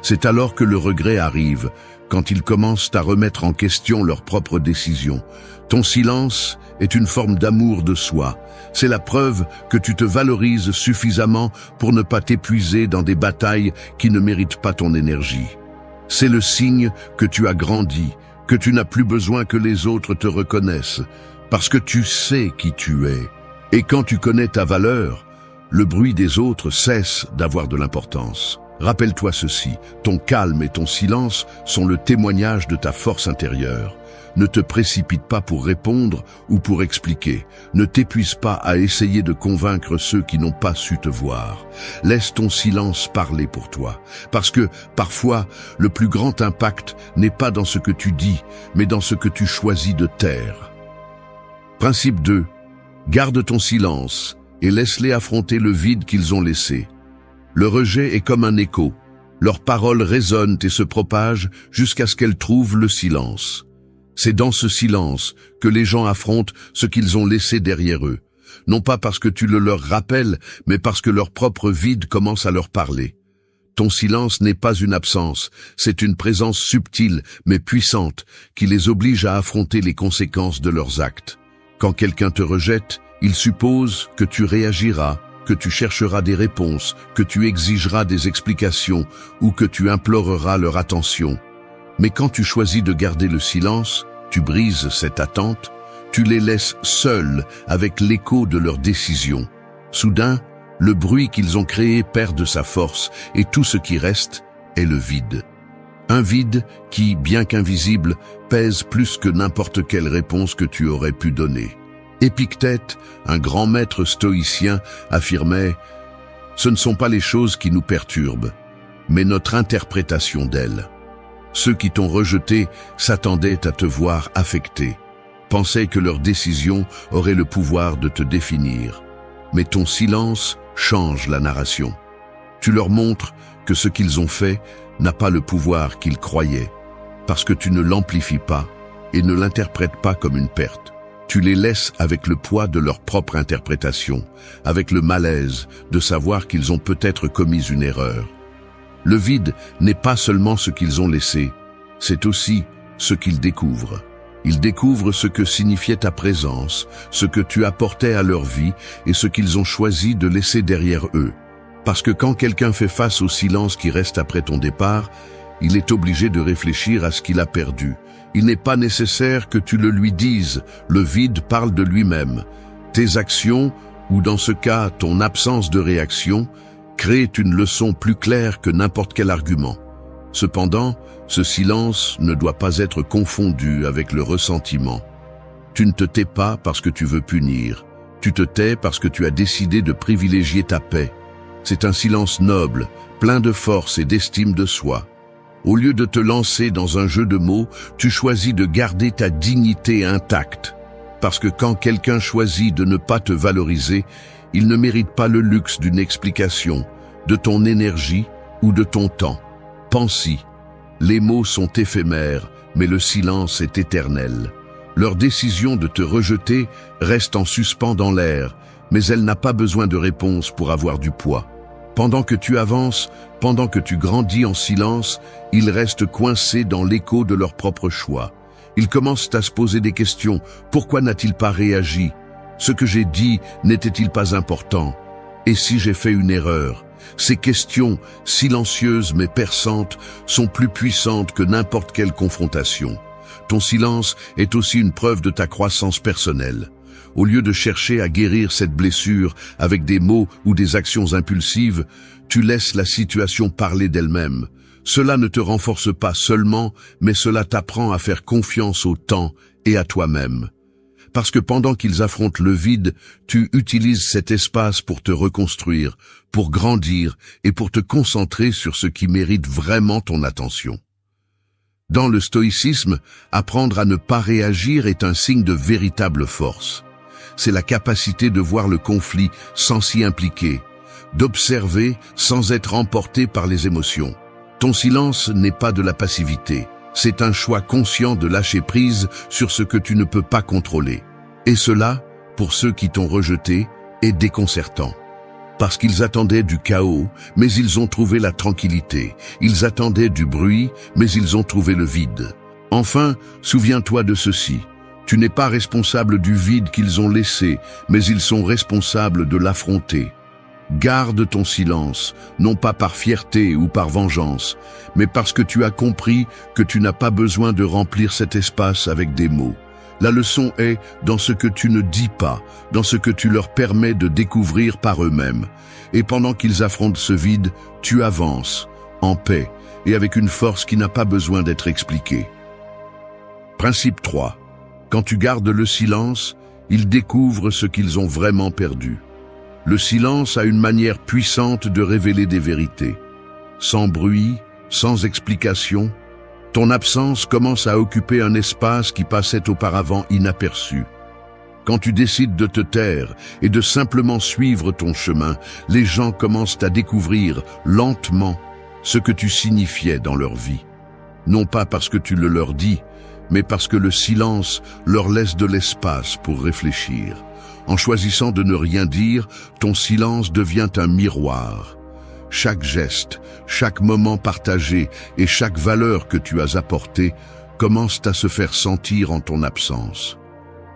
A: C'est alors que le regret arrive, quand ils commencent à remettre en question leurs propres décisions. Ton silence est une forme d'amour de soi. C'est la preuve que tu te valorises suffisamment pour ne pas t'épuiser dans des batailles qui ne méritent pas ton énergie. C'est le signe que tu as grandi, que tu n'as plus besoin que les autres te reconnaissent, parce que tu sais qui tu es. Et quand tu connais ta valeur, le bruit des autres cesse d'avoir de l'importance. Rappelle-toi ceci, ton calme et ton silence sont le témoignage de ta force intérieure. Ne te précipite pas pour répondre ou pour expliquer. Ne t'épuise pas à essayer de convaincre ceux qui n'ont pas su te voir. Laisse ton silence parler pour toi. Parce que, parfois, le plus grand impact n'est pas dans ce que tu dis, mais dans ce que tu choisis de taire. Principe 2. Garde ton silence et laisse-les affronter le vide qu'ils ont laissé. Le rejet est comme un écho. Leurs paroles résonnent et se propagent jusqu'à ce qu'elles trouvent le silence. C'est dans ce silence que les gens affrontent ce qu'ils ont laissé derrière eux. Non pas parce que tu le leur rappelles, mais parce que leur propre vide commence à leur parler. Ton silence n'est pas une absence, c'est une présence subtile mais puissante qui les oblige à affronter les conséquences de leurs actes. Quand quelqu'un te rejette, il suppose que tu réagiras, que tu chercheras des réponses, que tu exigeras des explications ou que tu imploreras leur attention. Mais quand tu choisis de garder le silence, tu brises cette attente, tu les laisses seuls avec l'écho de leurs décisions. Soudain, le bruit qu'ils ont créé perd de sa force et tout ce qui reste est le vide. Un vide qui, bien qu'invisible, pèse plus que n'importe quelle réponse que tu aurais pu donner. Épictète, un grand maître stoïcien, affirmait « Ce ne sont pas les choses qui nous perturbent, mais notre interprétation d'elles. » Ceux qui t'ont rejeté s'attendaient à te voir affecté, pensaient que leur décision aurait le pouvoir de te définir. Mais ton silence change la narration. Tu leur montres que ce qu'ils ont fait n'a pas le pouvoir qu'ils croyaient, parce que tu ne l'amplifies pas et ne l'interprètes pas comme une perte. Tu les laisses avec le poids de leur propre interprétation, avec le malaise de savoir qu'ils ont peut-être commis une erreur. Le vide n'est pas seulement ce qu'ils ont laissé, c'est aussi ce qu'ils découvrent. Ils découvrent ce que signifiait ta présence, ce que tu apportais à leur vie et ce qu'ils ont choisi de laisser derrière eux. Parce que quand quelqu'un fait face au silence qui reste après ton départ, il est obligé de réfléchir à ce qu'il a perdu. Il n'est pas nécessaire que tu le lui dises, le vide parle de lui-même. Tes actions, ou dans ce cas ton absence de réaction, créent une leçon plus claire que n'importe quel argument. Cependant, ce silence ne doit pas être confondu avec le ressentiment. Tu ne te tais pas parce que tu veux punir. Tu te tais parce que tu as décidé de privilégier ta paix. C'est un silence noble, plein de force et d'estime de soi. Au lieu de te lancer dans un jeu de mots, tu choisis de garder ta dignité intacte. Parce que quand quelqu'un choisit de ne pas te valoriser, il ne mérite pas le luxe d'une explication, de ton énergie ou de ton temps. Pense-y. Les mots sont éphémères, mais le silence est éternel. Leur décision de te rejeter reste en suspens dans l'air, mais elle n'a pas besoin de réponse pour avoir du poids. Pendant que tu avances, pendant que tu grandis en silence, ils restent coincés dans l'écho de leur propre choix. Ils commencent à se poser des questions. Pourquoi n'a-t-il pas réagi ? Ce que j'ai dit n'était-il pas important ? Et si j'ai fait une erreur ? Ces questions, silencieuses mais perçantes, sont plus puissantes que n'importe quelle confrontation. Ton silence est aussi une preuve de ta croissance personnelle. Au lieu de chercher à guérir cette blessure avec des mots ou des actions impulsives, tu laisses la situation parler d'elle-même. Cela ne te renforce pas seulement, mais cela t'apprend à faire confiance au temps et à toi-même. Parce que pendant qu'ils affrontent le vide, tu utilises cet espace pour te reconstruire, pour grandir et pour te concentrer sur ce qui mérite vraiment ton attention. Dans le stoïcisme, apprendre à ne pas réagir est un signe de véritable force. C'est la capacité de voir le conflit sans s'y impliquer, d'observer sans être emporté par les émotions. Ton silence n'est pas de la passivité. C'est un choix conscient de lâcher prise sur ce que tu ne peux pas contrôler. Et cela, pour ceux qui t'ont rejeté, est déconcertant. Parce qu'ils attendaient du chaos, mais ils ont trouvé la tranquillité. Ils attendaient du bruit, mais ils ont trouvé le vide. Enfin, souviens-toi de ceci. Tu n'es pas responsable du vide qu'ils ont laissé, mais ils sont responsables de l'affronter. Garde ton silence, non pas par fierté ou par vengeance, mais parce que tu as compris que tu n'as pas besoin de remplir cet espace avec des mots. La leçon est dans ce que tu ne dis pas, dans ce que tu leur permets de découvrir par eux-mêmes. Et pendant qu'ils affrontent ce vide, tu avances, en paix, et avec une force qui n'a pas besoin d'être expliquée. Principe 3. Quand tu gardes le silence, ils découvrent ce qu'ils ont vraiment perdu. Le silence a une manière puissante de révéler des vérités. Sans bruit, sans explication, ton absence commence à occuper un espace qui passait auparavant inaperçu. Quand tu décides de te taire et de simplement suivre ton chemin, les gens commencent à découvrir lentement ce que tu signifiais dans leur vie. Non pas parce que tu le leur dis, mais parce que le silence leur laisse de l'espace pour réfléchir. En choisissant de ne rien dire, ton silence devient un miroir. Chaque geste, chaque moment partagé et chaque valeur que tu as apportée commencent à se faire sentir en ton absence.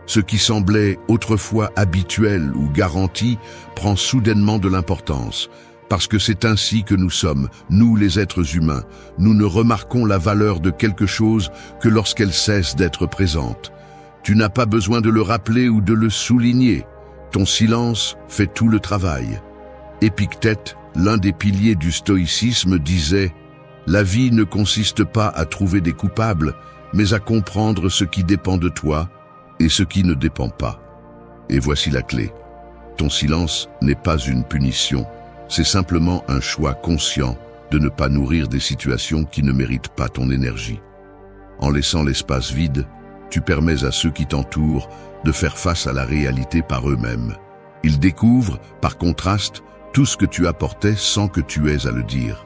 A: Ce qui semblait autrefois habituel ou garanti prend soudainement de l'importance, parce que c'est ainsi que nous sommes, nous les êtres humains. Nous ne remarquons la valeur de quelque chose que lorsqu'elle cesse d'être présente. Tu n'as pas besoin de le rappeler ou de le souligner. Ton silence fait tout le travail. Épictète, l'un des piliers du stoïcisme, disait « La vie ne consiste pas à trouver des coupables, mais à comprendre ce qui dépend de toi et ce qui ne dépend pas. » Et voici la clé. Ton silence n'est pas une punition, c'est simplement un choix conscient de ne pas nourrir des situations qui ne méritent pas ton énergie. En laissant l'espace vide, tu permets à ceux qui t'entourent de faire face à la réalité par eux-mêmes. Ils découvrent, par contraste, tout ce que tu apportais sans que tu aies à le dire.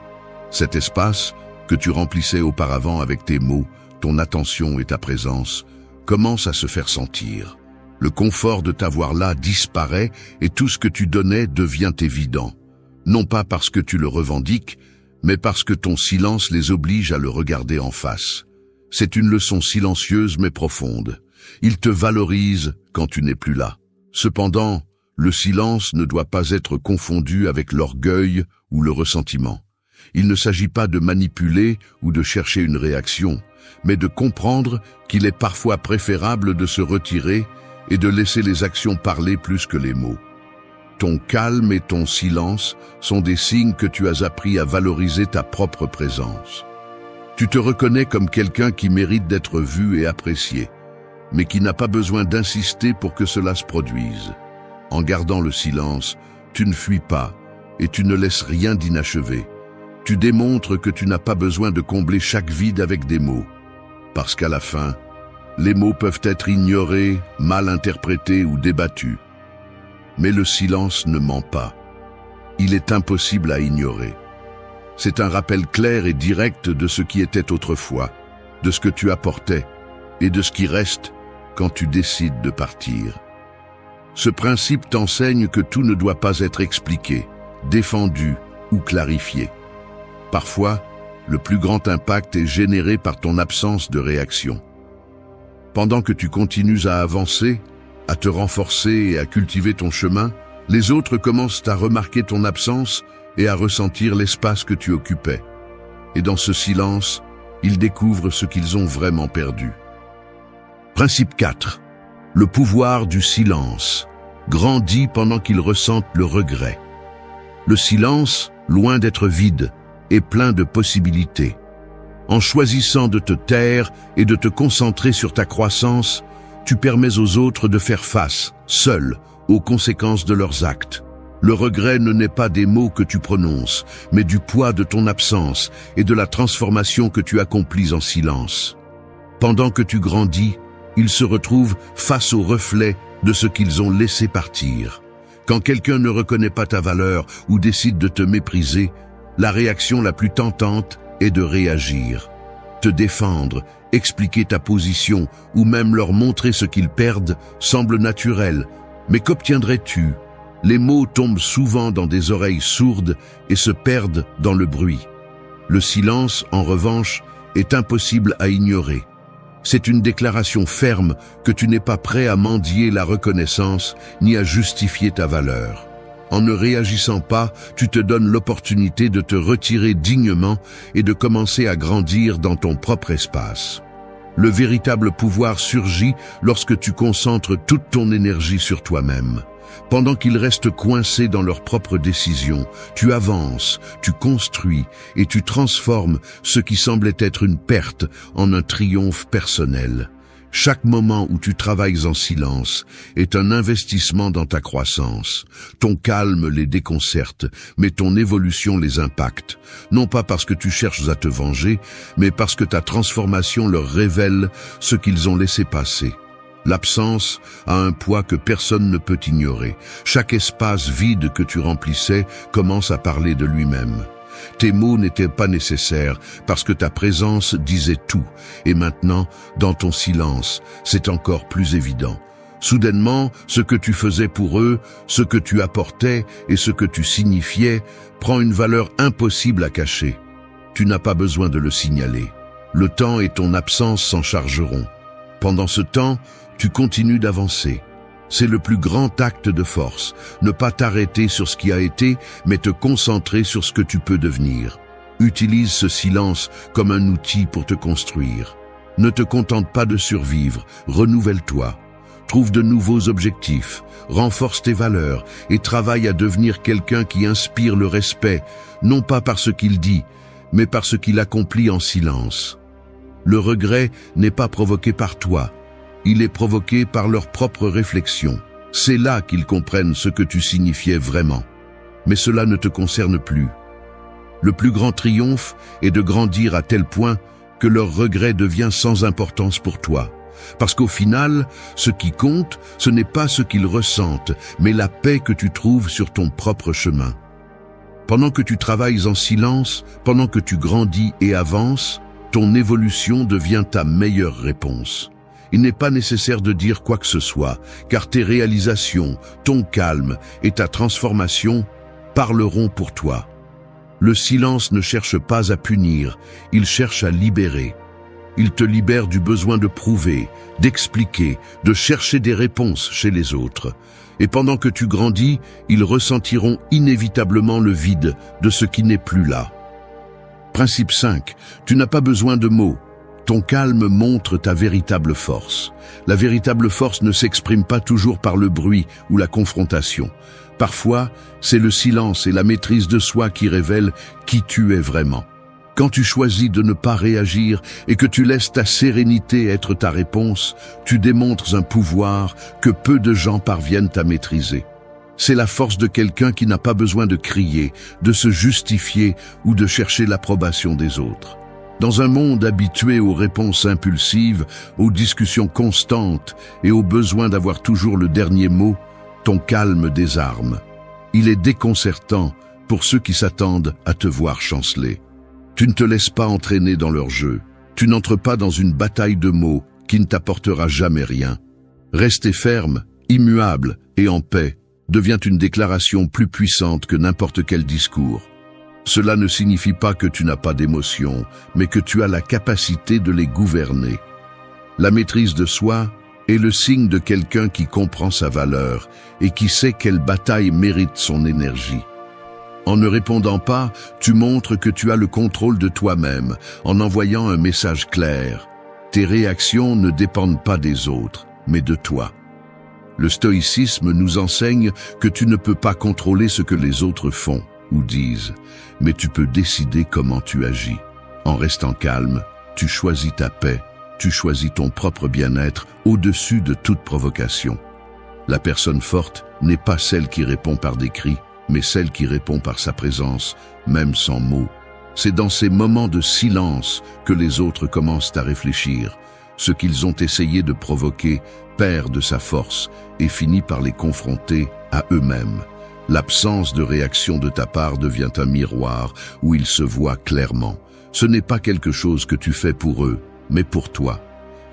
A: Cet espace que tu remplissais auparavant avec tes mots, ton attention et ta présence, commence à se faire sentir. Le confort de t'avoir là disparaît et tout ce que tu donnais devient évident. Non pas parce que tu le revendiques, mais parce que ton silence les oblige à le regarder en face. C'est une leçon silencieuse mais profonde. Il te valorise quand tu n'es plus là. Cependant, le silence ne doit pas être confondu avec l'orgueil ou le ressentiment. Il ne s'agit pas de manipuler ou de chercher une réaction, mais de comprendre qu'il est parfois préférable de se retirer et de laisser les actions parler plus que les mots. Ton calme et ton silence sont des signes que tu as appris à valoriser ta propre présence. Tu te reconnais comme quelqu'un qui mérite d'être vu et apprécié, mais qui n'a pas besoin d'insister pour que cela se produise. En gardant le silence, tu ne fuis pas et tu ne laisses rien d'inachevé. Tu démontres que tu n'as pas besoin de combler chaque vide avec des mots. Parce qu'à la fin, les mots peuvent être ignorés, mal interprétés ou débattus. Mais le silence ne ment pas. Il est impossible à ignorer. C'est un rappel clair et direct de ce qui était autrefois, de ce que tu apportais et de ce qui reste quand tu décides de partir. Ce principe t'enseigne que tout ne doit pas être expliqué, défendu ou clarifié. Parfois, le plus grand impact est généré par ton absence de réaction. Pendant que tu continues à avancer, à te renforcer et à cultiver ton chemin, les autres commencent à remarquer ton absence et à ressentir l'espace que tu occupais. Et dans ce silence, ils découvrent ce qu'ils ont vraiment perdu. Principe 4. Le pouvoir du silence grandit pendant qu'ils ressentent le regret. Le silence, loin d'être vide, est plein de possibilités. En choisissant de te taire et de te concentrer sur ta croissance, tu permets aux autres de faire face, seuls, aux conséquences de leurs actes. Le regret ne naît pas des mots que tu prononces, mais du poids de ton absence et de la transformation que tu accomplis en silence. Pendant que tu grandis, ils se retrouvent face au reflet de ce qu'ils ont laissé partir. Quand quelqu'un ne reconnaît pas ta valeur ou décide de te mépriser, la réaction la plus tentante est de réagir. Te défendre, expliquer ta position ou même leur montrer ce qu'ils perdent semble naturel, Mais qu'obtiendrais-tu? Les mots tombent souvent dans des oreilles sourdes et se perdent dans le bruit. Le silence, en revanche, est impossible à ignorer. C'est une déclaration ferme que tu n'es pas prêt à mendier la reconnaissance ni à justifier ta valeur. En ne réagissant pas, tu te donnes l'opportunité de te retirer dignement et de commencer à grandir dans ton propre espace. Le véritable pouvoir surgit lorsque tu concentres toute ton énergie sur toi-même. Pendant qu'ils restent coincés dans leurs propres décisions, tu avances, tu construis et tu transformes ce qui semblait être une perte en un triomphe personnel. Chaque moment où tu travailles en silence est un investissement dans ta croissance. Ton calme les déconcerte, mais ton évolution les impacte. Non pas parce que tu cherches à te venger, mais parce que ta transformation leur révèle ce qu'ils ont laissé passer. L'absence a un poids que personne ne peut ignorer. Chaque espace vide que tu remplissais commence à parler de lui-même. Tes mots n'étaient pas nécessaires parce que ta présence disait tout. Et maintenant, dans ton silence, c'est encore plus évident. Soudainement, ce que tu faisais pour eux, ce que tu apportais et ce que tu signifiais prend une valeur impossible à cacher. Tu n'as pas besoin de le signaler. Le temps et ton absence s'en chargeront. Pendant ce temps, tu continues d'avancer. C'est le plus grand acte de force, ne pas t'arrêter sur ce qui a été, mais te concentrer sur ce que tu peux devenir. Utilise ce silence comme un outil pour te construire. Ne te contente pas de survivre, renouvelle-toi. Trouve de nouveaux objectifs, renforce tes valeurs et travaille à devenir quelqu'un qui inspire le respect, non pas par ce qu'il dit, mais par ce qu'il accomplit en silence. Le regret n'est pas provoqué par toi. Il est provoqué par leur propre réflexion. C'est là qu'ils comprennent ce que tu signifiais vraiment. Mais cela ne te concerne plus. Le plus grand triomphe est de grandir à tel point que leur regret devient sans importance pour toi. Parce qu'au final, ce qui compte, ce n'est pas ce qu'ils ressentent, mais la paix que tu trouves sur ton propre chemin. Pendant que tu travailles en silence, pendant que tu grandis et avances, ton évolution devient ta meilleure réponse. Il n'est pas nécessaire de dire quoi que ce soit, car tes réalisations, ton calme et ta transformation parleront pour toi. Le silence ne cherche pas à punir, il cherche à libérer. Il te libère du besoin de prouver, d'expliquer, de chercher des réponses chez les autres. Et pendant que tu grandis, ils ressentiront inévitablement le vide de ce qui n'est plus là. Principe 5. Tu n'as pas besoin de mots. Ton calme montre ta véritable force. La véritable force ne s'exprime pas toujours par le bruit ou la confrontation. Parfois, c'est le silence et la maîtrise de soi qui révèlent qui tu es vraiment. Quand tu choisis de ne pas réagir et que tu laisses ta sérénité être ta réponse, tu démontres un pouvoir que peu de gens parviennent à maîtriser. C'est la force de quelqu'un qui n'a pas besoin de crier, de se justifier ou de chercher l'approbation des autres. Dans un monde habitué aux réponses impulsives, aux discussions constantes et au besoin d'avoir toujours le dernier mot, ton calme désarme. Il est déconcertant pour ceux qui s'attendent à te voir chanceler. Tu ne te laisses pas entraîner dans leur jeu. Tu n'entres pas dans une bataille de mots qui ne t'apportera jamais rien. Rester ferme, immuable et en paix devient une déclaration plus puissante que n'importe quel discours. Cela ne signifie pas que tu n'as pas d'émotions, mais que tu as la capacité de les gouverner. La maîtrise de soi est le signe de quelqu'un qui comprend sa valeur et qui sait quelle bataille mérite son énergie. En ne répondant pas, tu montres que tu as le contrôle de toi-même, en envoyant un message clair. Tes réactions ne dépendent pas des autres, mais de toi. Le stoïcisme nous enseigne que tu ne peux pas contrôler ce que les autres font ou disent, mais tu peux décider comment tu agis. En restant calme, tu choisis ta paix, tu choisis ton propre bien-être au-dessus de toute provocation. La personne forte n'est pas celle qui répond par des cris, mais celle qui répond par sa présence, même sans mots. C'est dans ces moments de silence que les autres commencent à réfléchir. Ce qu'ils ont essayé de provoquer perd de sa force et finit par les confronter à eux-mêmes. L'absence de réaction de ta part devient un miroir où ils se voient clairement. Ce n'est pas quelque chose que tu fais pour eux, mais pour toi.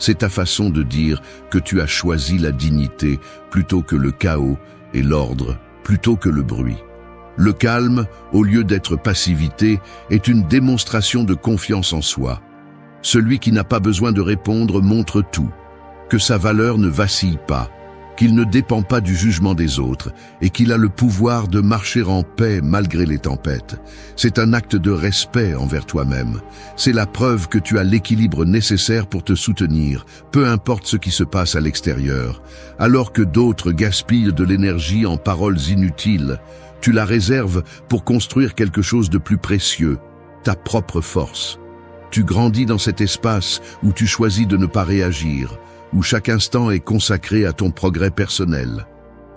A: C'est ta façon de dire que tu as choisi la dignité plutôt que le chaos et l'ordre plutôt que le bruit. Le calme, au lieu d'être passivité, est une démonstration de confiance en soi. Celui qui n'a pas besoin de répondre montre tout, que sa valeur ne vacille pas, qu'il ne dépend pas du jugement des autres et qu'il a le pouvoir de marcher en paix malgré les tempêtes. C'est un acte de respect envers toi-même. C'est la preuve que tu as l'équilibre nécessaire pour te soutenir, peu importe ce qui se passe à l'extérieur. Alors que d'autres gaspillent de l'énergie en paroles inutiles, tu la réserves pour construire quelque chose de plus précieux, ta propre force. Tu grandis dans cet espace où tu choisis de ne pas réagir, où chaque instant est consacré à ton progrès personnel.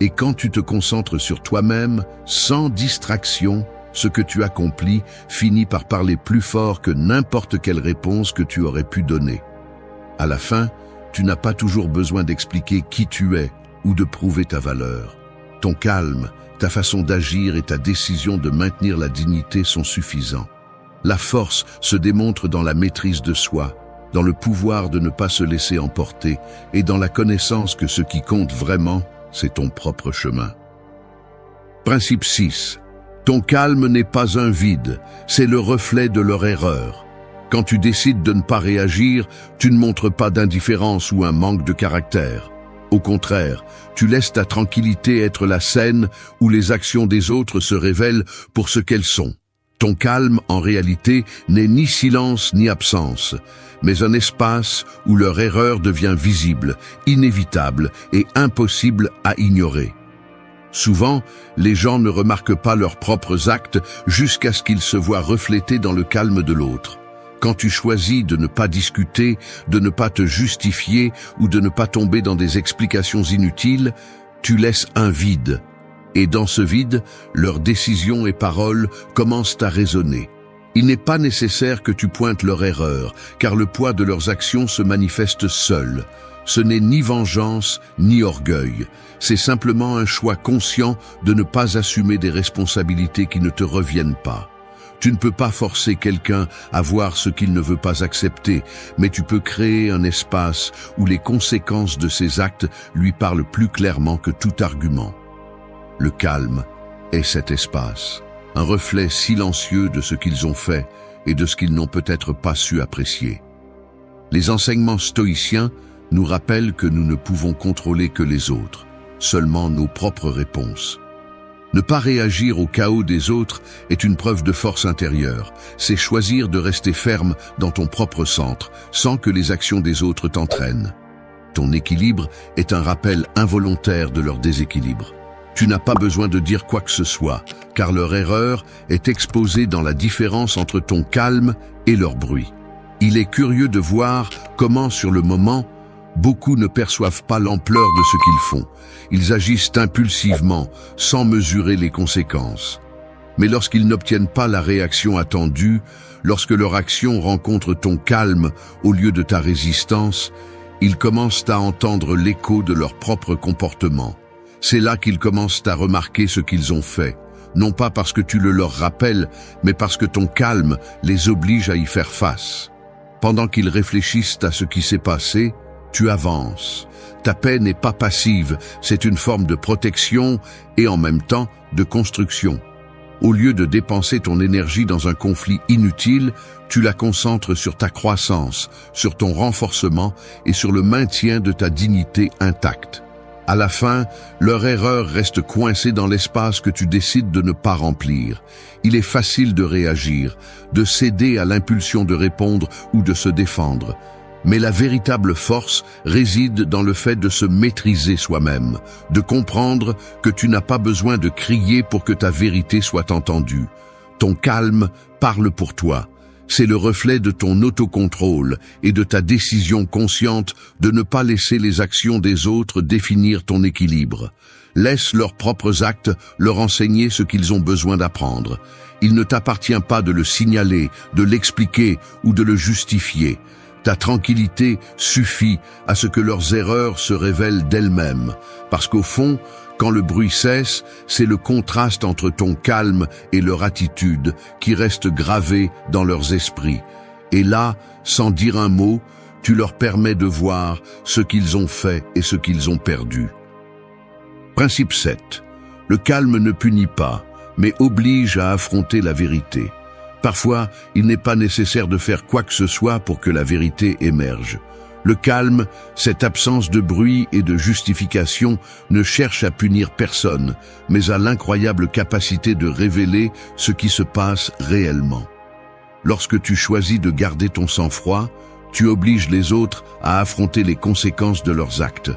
A: Et quand tu te concentres sur toi-même, sans distraction, ce que tu accomplis finit par parler plus fort que n'importe quelle réponse que tu aurais pu donner. À la fin, tu n'as pas toujours besoin d'expliquer qui tu es ou de prouver ta valeur. Ton calme, ta façon d'agir et ta décision de maintenir la dignité sont suffisants. La force se démontre dans la maîtrise de soi, dans le pouvoir de ne pas se laisser emporter et dans la connaissance que ce qui compte vraiment, c'est ton propre chemin. Principe 6. Ton calme n'est pas un vide, c'est le reflet de leur erreur. Quand tu décides de ne pas réagir, tu ne montres pas d'indifférence ou un manque de caractère. Au contraire, tu laisses ta tranquillité être la scène où les actions des autres se révèlent pour ce qu'elles sont. Ton calme, en réalité, n'est ni silence ni absence, mais un espace où leur erreur devient visible, inévitable et impossible à ignorer. Souvent, les gens ne remarquent pas leurs propres actes jusqu'à ce qu'ils se voient reflétés dans le calme de l'autre. Quand tu choisis de ne pas discuter, de ne pas te justifier ou de ne pas tomber dans des explications inutiles, tu laisses un vide. Et dans ce vide, leurs décisions et paroles commencent à résonner. Il n'est pas nécessaire que tu pointes leur erreur, car le poids de leurs actions se manifeste seul. Ce n'est ni vengeance, ni orgueil. C'est simplement un choix conscient de ne pas assumer des responsabilités qui ne te reviennent pas. Tu ne peux pas forcer quelqu'un à voir ce qu'il ne veut pas accepter, mais tu peux créer un espace où les conséquences de ses actes lui parlent plus clairement que tout argument. Le calme est cet espace, un reflet silencieux de ce qu'ils ont fait et de ce qu'ils n'ont peut-être pas su apprécier. Les enseignements stoïciens nous rappellent que nous ne pouvons contrôler que les autres, seulement nos propres réponses. Ne pas réagir au chaos des autres est une preuve de force intérieure. C'est choisir de rester ferme dans ton propre centre, sans que les actions des autres t'entraînent. Ton équilibre est un rappel involontaire de leur déséquilibre. Tu n'as pas besoin de dire quoi que ce soit, car leur erreur est exposée dans la différence entre ton calme et leur bruit. Il est curieux de voir comment, sur le moment, beaucoup ne perçoivent pas l'ampleur de ce qu'ils font. Ils agissent impulsivement, sans mesurer les conséquences. Mais lorsqu'ils n'obtiennent pas la réaction attendue, lorsque leur action rencontre ton calme au lieu de ta résistance, ils commencent à entendre l'écho de leur propre comportement. C'est là qu'ils commencent à remarquer ce qu'ils ont fait, non pas parce que tu le leur rappelles, mais parce que ton calme les oblige à y faire face. Pendant qu'ils réfléchissent à ce qui s'est passé, tu avances. Ta paix n'est pas passive, c'est une forme de protection et en même temps de construction. Au lieu de dépenser ton énergie dans un conflit inutile, tu la concentres sur ta croissance, sur ton renforcement et sur le maintien de ta dignité intacte. À la fin, leur erreur reste coincée dans l'espace que tu décides de ne pas remplir. Il est facile de réagir, de céder à l'impulsion de répondre ou de se défendre. Mais la véritable force réside dans le fait de se maîtriser soi-même, de comprendre que tu n'as pas besoin de crier pour que ta vérité soit entendue. Ton calme parle pour toi. C'est le reflet de ton autocontrôle et de ta décision consciente de ne pas laisser les actions des autres définir ton équilibre. Laisse leurs propres actes leur enseigner ce qu'ils ont besoin d'apprendre. Il ne t'appartient pas de le signaler, de l'expliquer ou de le justifier. Ta tranquillité suffit à ce que leurs erreurs se révèlent d'elles-mêmes, parce qu'au fond, quand le bruit cesse, c'est le contraste entre ton calme et leur attitude qui reste gravé dans leurs esprits. Et là, sans dire un mot, tu leur permets de voir ce qu'ils ont fait et ce qu'ils ont perdu. Principe 7. Le calme ne punit pas, mais oblige à affronter la vérité. Parfois, il n'est pas nécessaire de faire quoi que ce soit pour que la vérité émerge. Le calme, cette absence de bruit et de justification, ne cherche à punir personne, mais à l'incroyable capacité de révéler ce qui se passe réellement. Lorsque tu choisis de garder ton sang-froid, tu obliges les autres à affronter les conséquences de leurs actes,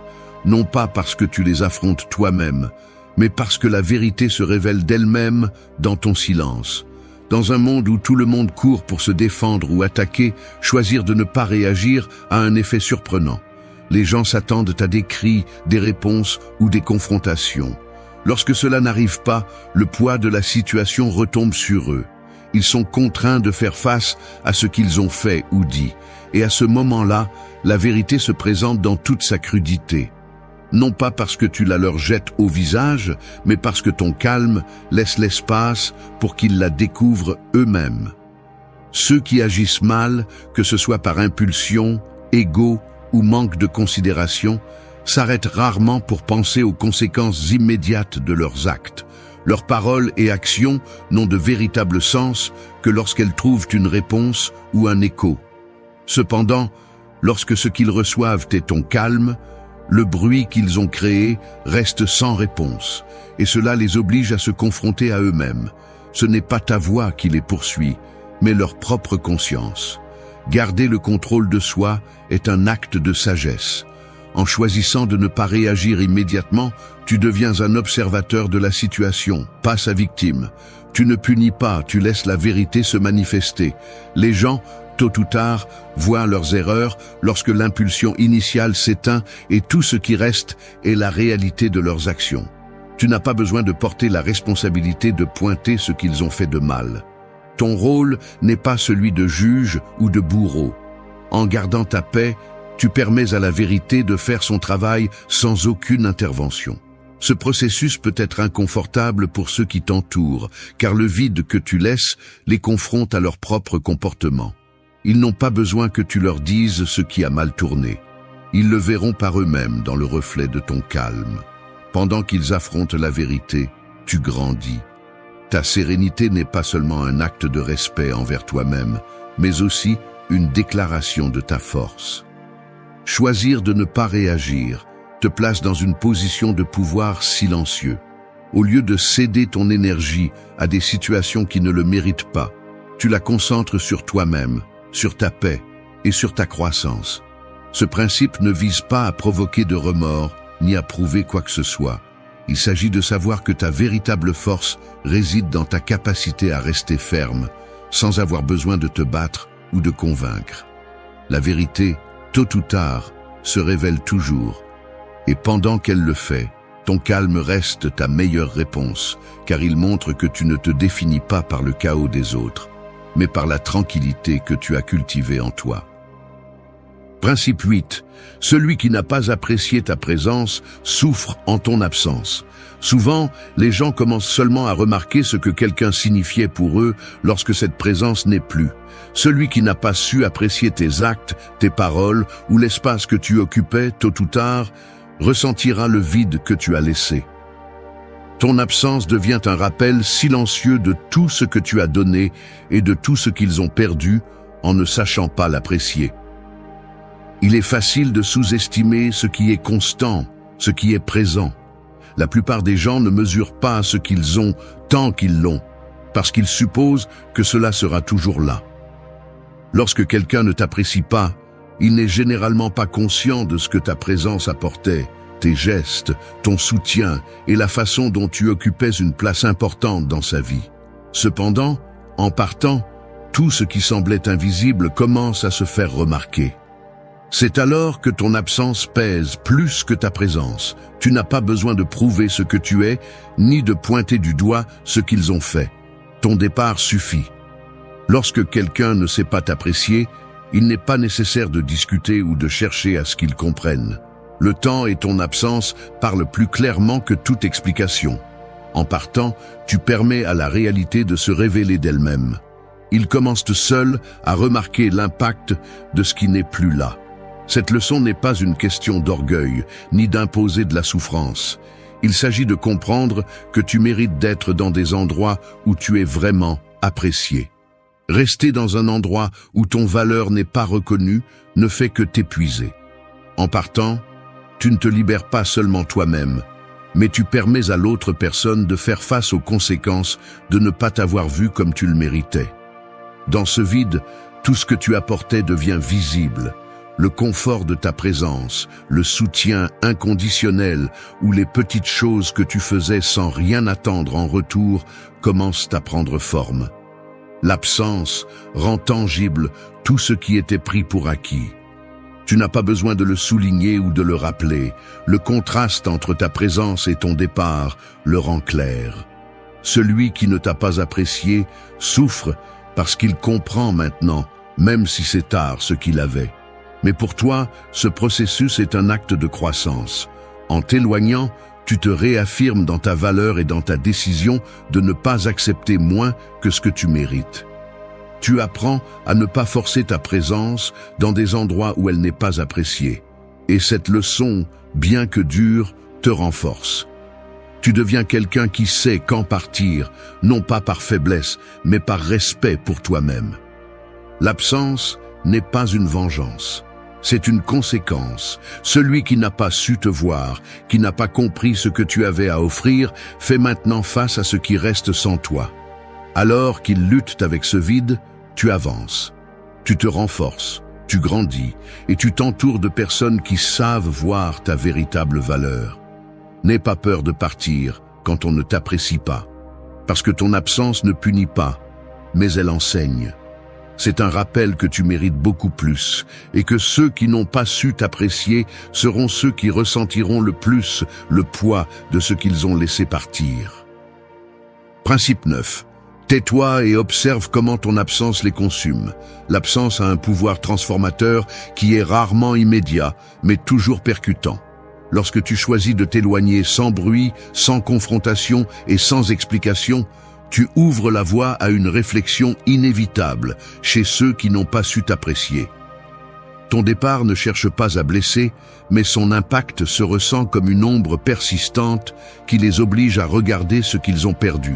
A: non pas parce que tu les affrontes toi-même, mais parce que la vérité se révèle d'elle-même dans ton silence. Dans un monde où tout le monde court pour se défendre ou attaquer, choisir de ne pas réagir a un effet surprenant. Les gens s'attendent à des cris, des réponses ou des confrontations. Lorsque cela n'arrive pas, le poids de la situation retombe sur eux. Ils sont contraints de faire face à ce qu'ils ont fait ou dit. Et à ce moment-là, la vérité se présente dans toute sa crudité. Non pas parce que tu la leur jettes au visage, mais parce que ton calme laisse l'espace pour qu'ils la découvrent eux-mêmes. Ceux qui agissent mal, que ce soit par impulsion, égo ou manque de considération, s'arrêtent rarement pour penser aux conséquences immédiates de leurs actes. Leurs paroles et actions n'ont de véritable sens que lorsqu'elles trouvent une réponse ou un écho. Cependant, lorsque ce qu'ils reçoivent est ton calme, le bruit qu'ils ont créé reste sans réponse, et cela les oblige à se confronter à eux-mêmes. Ce n'est pas ta voix qui les poursuit, mais leur propre conscience. Garder le contrôle de soi est un acte de sagesse. En choisissant de ne pas réagir immédiatement, tu deviens un observateur de la situation, pas sa victime. Tu ne punis pas, tu laisses la vérité se manifester. Les gens, tôt ou tard, voient leurs erreurs lorsque l'impulsion initiale s'éteint et tout ce qui reste est la réalité de leurs actions. Tu n'as pas besoin de porter la responsabilité de pointer ce qu'ils ont fait de mal. Ton rôle n'est pas celui de juge ou de bourreau. En gardant ta paix, tu permets à la vérité de faire son travail sans aucune intervention. Ce processus peut être inconfortable pour ceux qui t'entourent, car le vide que tu laisses les confronte à leur propre comportement. Ils n'ont pas besoin que tu leur dises ce qui a mal tourné. Ils le verront par eux-mêmes dans le reflet de ton calme. Pendant qu'ils affrontent la vérité, tu grandis. Ta sérénité n'est pas seulement un acte de respect envers toi-même, mais aussi une déclaration de ta force. Choisir de ne pas réagir te place dans une position de pouvoir silencieux. Au lieu de céder ton énergie à des situations qui ne le méritent pas, tu la concentres sur toi-même, sur ta paix et sur ta croissance. Ce principe ne vise pas à provoquer de remords ni à prouver quoi que ce soit. Il s'agit de savoir que ta véritable force réside dans ta capacité à rester ferme, sans avoir besoin de te battre ou de convaincre. La vérité, tôt ou tard, se révèle toujours. Et pendant qu'elle le fait, ton calme reste ta meilleure réponse, car il montre que tu ne te définis pas par le chaos des autres, mais par la tranquillité que tu as cultivée en toi. Principe 8. Celui qui n'a pas apprécié ta présence souffre en ton absence. Souvent, les gens commencent seulement à remarquer ce que quelqu'un signifiait pour eux lorsque cette présence n'est plus. Celui qui n'a pas su apprécier tes actes, tes paroles ou l'espace que tu occupais tôt ou tard, ressentira le vide que tu as laissé. Ton absence devient un rappel silencieux de tout ce que tu as donné et de tout ce qu'ils ont perdu en ne sachant pas l'apprécier. Il est facile de sous-estimer ce qui est constant, ce qui est présent. La plupart des gens ne mesurent pas ce qu'ils ont tant qu'ils l'ont, parce qu'ils supposent que cela sera toujours là. Lorsque quelqu'un ne t'apprécie pas, il n'est généralement pas conscient de ce que ta présence apportait, tes gestes, ton soutien et la façon dont tu occupais une place importante dans sa vie. Cependant, en partant, tout ce qui semblait invisible commence à se faire remarquer. C'est alors que ton absence pèse plus que ta présence. Tu n'as pas besoin de prouver ce que tu es, ni de pointer du doigt ce qu'ils ont fait. Ton départ suffit. Lorsque quelqu'un ne sait pas t'apprécier, il n'est pas nécessaire de discuter ou de chercher à ce qu'il comprenne. Le temps et ton absence parlent plus clairement que toute explication. En partant, tu permets à la réalité de se révéler d'elle-même. Ils commencent seuls à remarquer l'impact de ce qui n'est plus là. Cette leçon n'est pas une question d'orgueil, ni d'imposer de la souffrance. Il s'agit de comprendre que tu mérites d'être dans des endroits où tu es vraiment apprécié. Rester dans un endroit où ton valeur n'est pas reconnue ne fait que t'épuiser. En partant, tu ne te libères pas seulement toi-même, mais tu permets à l'autre personne de faire face aux conséquences de ne pas t'avoir vu comme tu le méritais. Dans ce vide, tout ce que tu apportais devient visible. Le confort de ta présence, le soutien inconditionnel ou les petites choses que tu faisais sans rien attendre en retour commencent à prendre forme. L'absence rend tangible tout ce qui était pris pour acquis. Tu n'as pas besoin de le souligner ou de le rappeler. Le contraste entre ta présence et ton départ le rend clair. Celui qui ne t'a pas apprécié souffre parce qu'il comprend maintenant, même si c'est tard, ce qu'il avait. Mais pour toi, ce processus est un acte de croissance. En t'éloignant, tu te réaffirmes dans ta valeur et dans ta décision de ne pas accepter moins que ce que tu mérites. Tu apprends à ne pas forcer ta présence dans des endroits où elle n'est pas appréciée. Et cette leçon, bien que dure, te renforce. Tu deviens quelqu'un qui sait quand partir, non pas par faiblesse, mais par respect pour toi-même. L'absence n'est pas une vengeance. C'est une conséquence. Celui qui n'a pas su te voir, qui n'a pas compris ce que tu avais à offrir, fait maintenant face à ce qui reste sans toi. Alors qu'il lutte avec ce vide, tu avances. Tu te renforces, tu grandis et tu t'entoures de personnes qui savent voir ta véritable valeur. N'aie pas peur de partir quand on ne t'apprécie pas, parce que ton absence ne punit pas, mais elle enseigne. C'est un rappel que tu mérites beaucoup plus et que ceux qui n'ont pas su t'apprécier seront ceux qui ressentiront le plus le poids de ce qu'ils ont laissé partir. Principe 9. Tais-toi et observe comment ton absence les consume. L'absence a un pouvoir transformateur qui est rarement immédiat, mais toujours percutant. Lorsque tu choisis de t'éloigner sans bruit, sans confrontation et sans explication, tu ouvres la voie à une réflexion inévitable chez ceux qui n'ont pas su t'apprécier. Ton départ ne cherche pas à blesser, mais son impact se ressent comme une ombre persistante qui les oblige à regarder ce qu'ils ont perdu.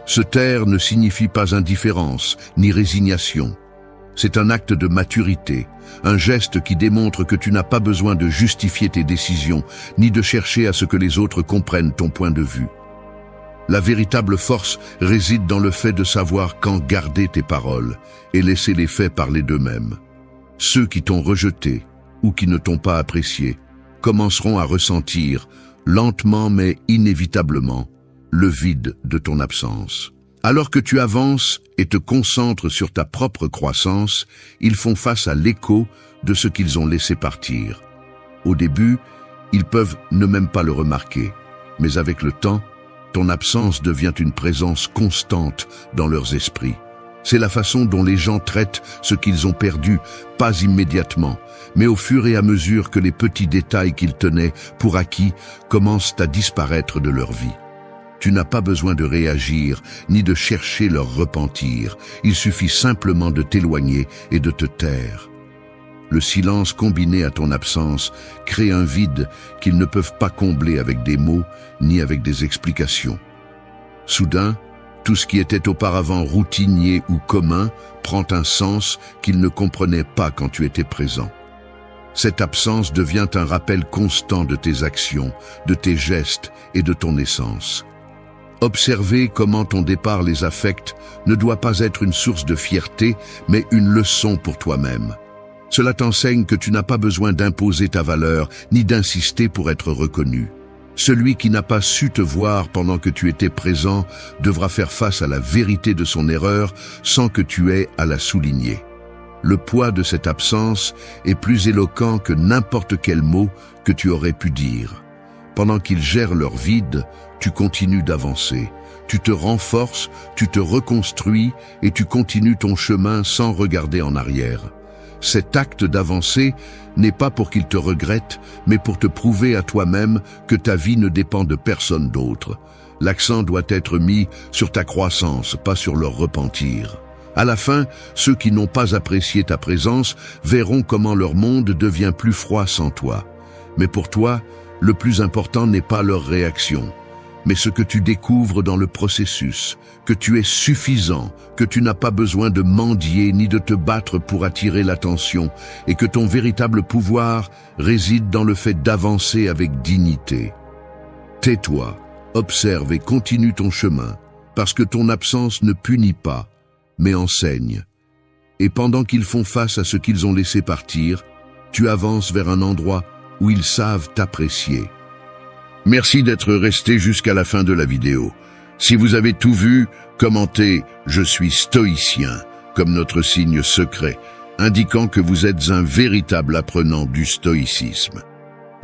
A: Se taire ne signifie pas indifférence ni résignation. C'est un acte de maturité, un geste qui démontre que tu n'as pas besoin de justifier tes décisions, ni de chercher à ce que les autres comprennent ton point de vue. La véritable force réside dans le fait de savoir quand garder tes paroles et laisser les faits parler d'eux-mêmes. Ceux qui t'ont rejeté ou qui ne t'ont pas apprécié commenceront à ressentir, lentement mais inévitablement, le vide de ton absence. Alors que tu avances et te concentres sur ta propre croissance, ils font face à l'écho de ce qu'ils ont laissé partir. Au début, ils peuvent ne même pas le remarquer, mais avec le temps, ton absence devient une présence constante dans leurs esprits. C'est la façon dont les gens traitent ce qu'ils ont perdu, pas immédiatement, mais au fur et à mesure que les petits détails qu'ils tenaient pour acquis commencent à disparaître de leur vie. Tu n'as pas besoin de réagir, ni de chercher leur repentir. Il suffit simplement de t'éloigner et de te taire. Le silence combiné à ton absence crée un vide qu'ils ne peuvent pas combler avec des mots ni avec des explications. Soudain, tout ce qui était auparavant routinier ou commun prend un sens qu'ils ne comprenaient pas quand tu étais présent. Cette absence devient un rappel constant de tes actions, de tes gestes et de ton essence. Observer comment ton départ les affecte ne doit pas être une source de fierté, mais une leçon pour toi-même. Cela t'enseigne que tu n'as pas besoin d'imposer ta valeur, ni d'insister pour être reconnu. Celui qui n'a pas su te voir pendant que tu étais présent devra faire face à la vérité de son erreur sans que tu aies à la souligner. Le poids de cette absence est plus éloquent que n'importe quel mot que tu aurais pu dire. Pendant qu'ils gèrent leur vide, tu continues d'avancer. Tu te renforces, tu te reconstruis et tu continues ton chemin sans regarder en arrière. Cet acte d'avancer n'est pas pour qu'ils te regrettent, mais pour te prouver à toi-même que ta vie ne dépend de personne d'autre. L'accent doit être mis sur ta croissance, pas sur leur repentir. À la fin, ceux qui n'ont pas apprécié ta présence verront comment leur monde devient plus froid sans toi. Mais pour toi, le plus important n'est pas leur réaction, mais ce que tu découvres dans le processus, que tu es suffisant, que tu n'as pas besoin de mendier ni de te battre pour attirer l'attention, et que ton véritable pouvoir réside dans le fait d'avancer avec dignité. Tais-toi, observe et continue ton chemin, parce que ton absence ne punit pas, mais enseigne. Et pendant qu'ils font face à ce qu'ils ont laissé partir, tu avances vers un endroit où ils savent t'apprécier. Merci d'être resté jusqu'à la fin de la vidéo. Si vous avez tout vu, commentez « Je suis stoïcien » comme notre signe secret, indiquant que vous êtes un véritable apprenant du stoïcisme.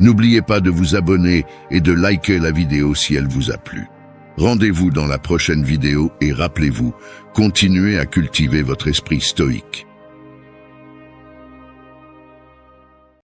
A: N'oubliez pas de vous abonner et de liker la vidéo si elle vous a plu. Rendez-vous dans la prochaine vidéo et rappelez-vous, continuez à cultiver votre esprit stoïque.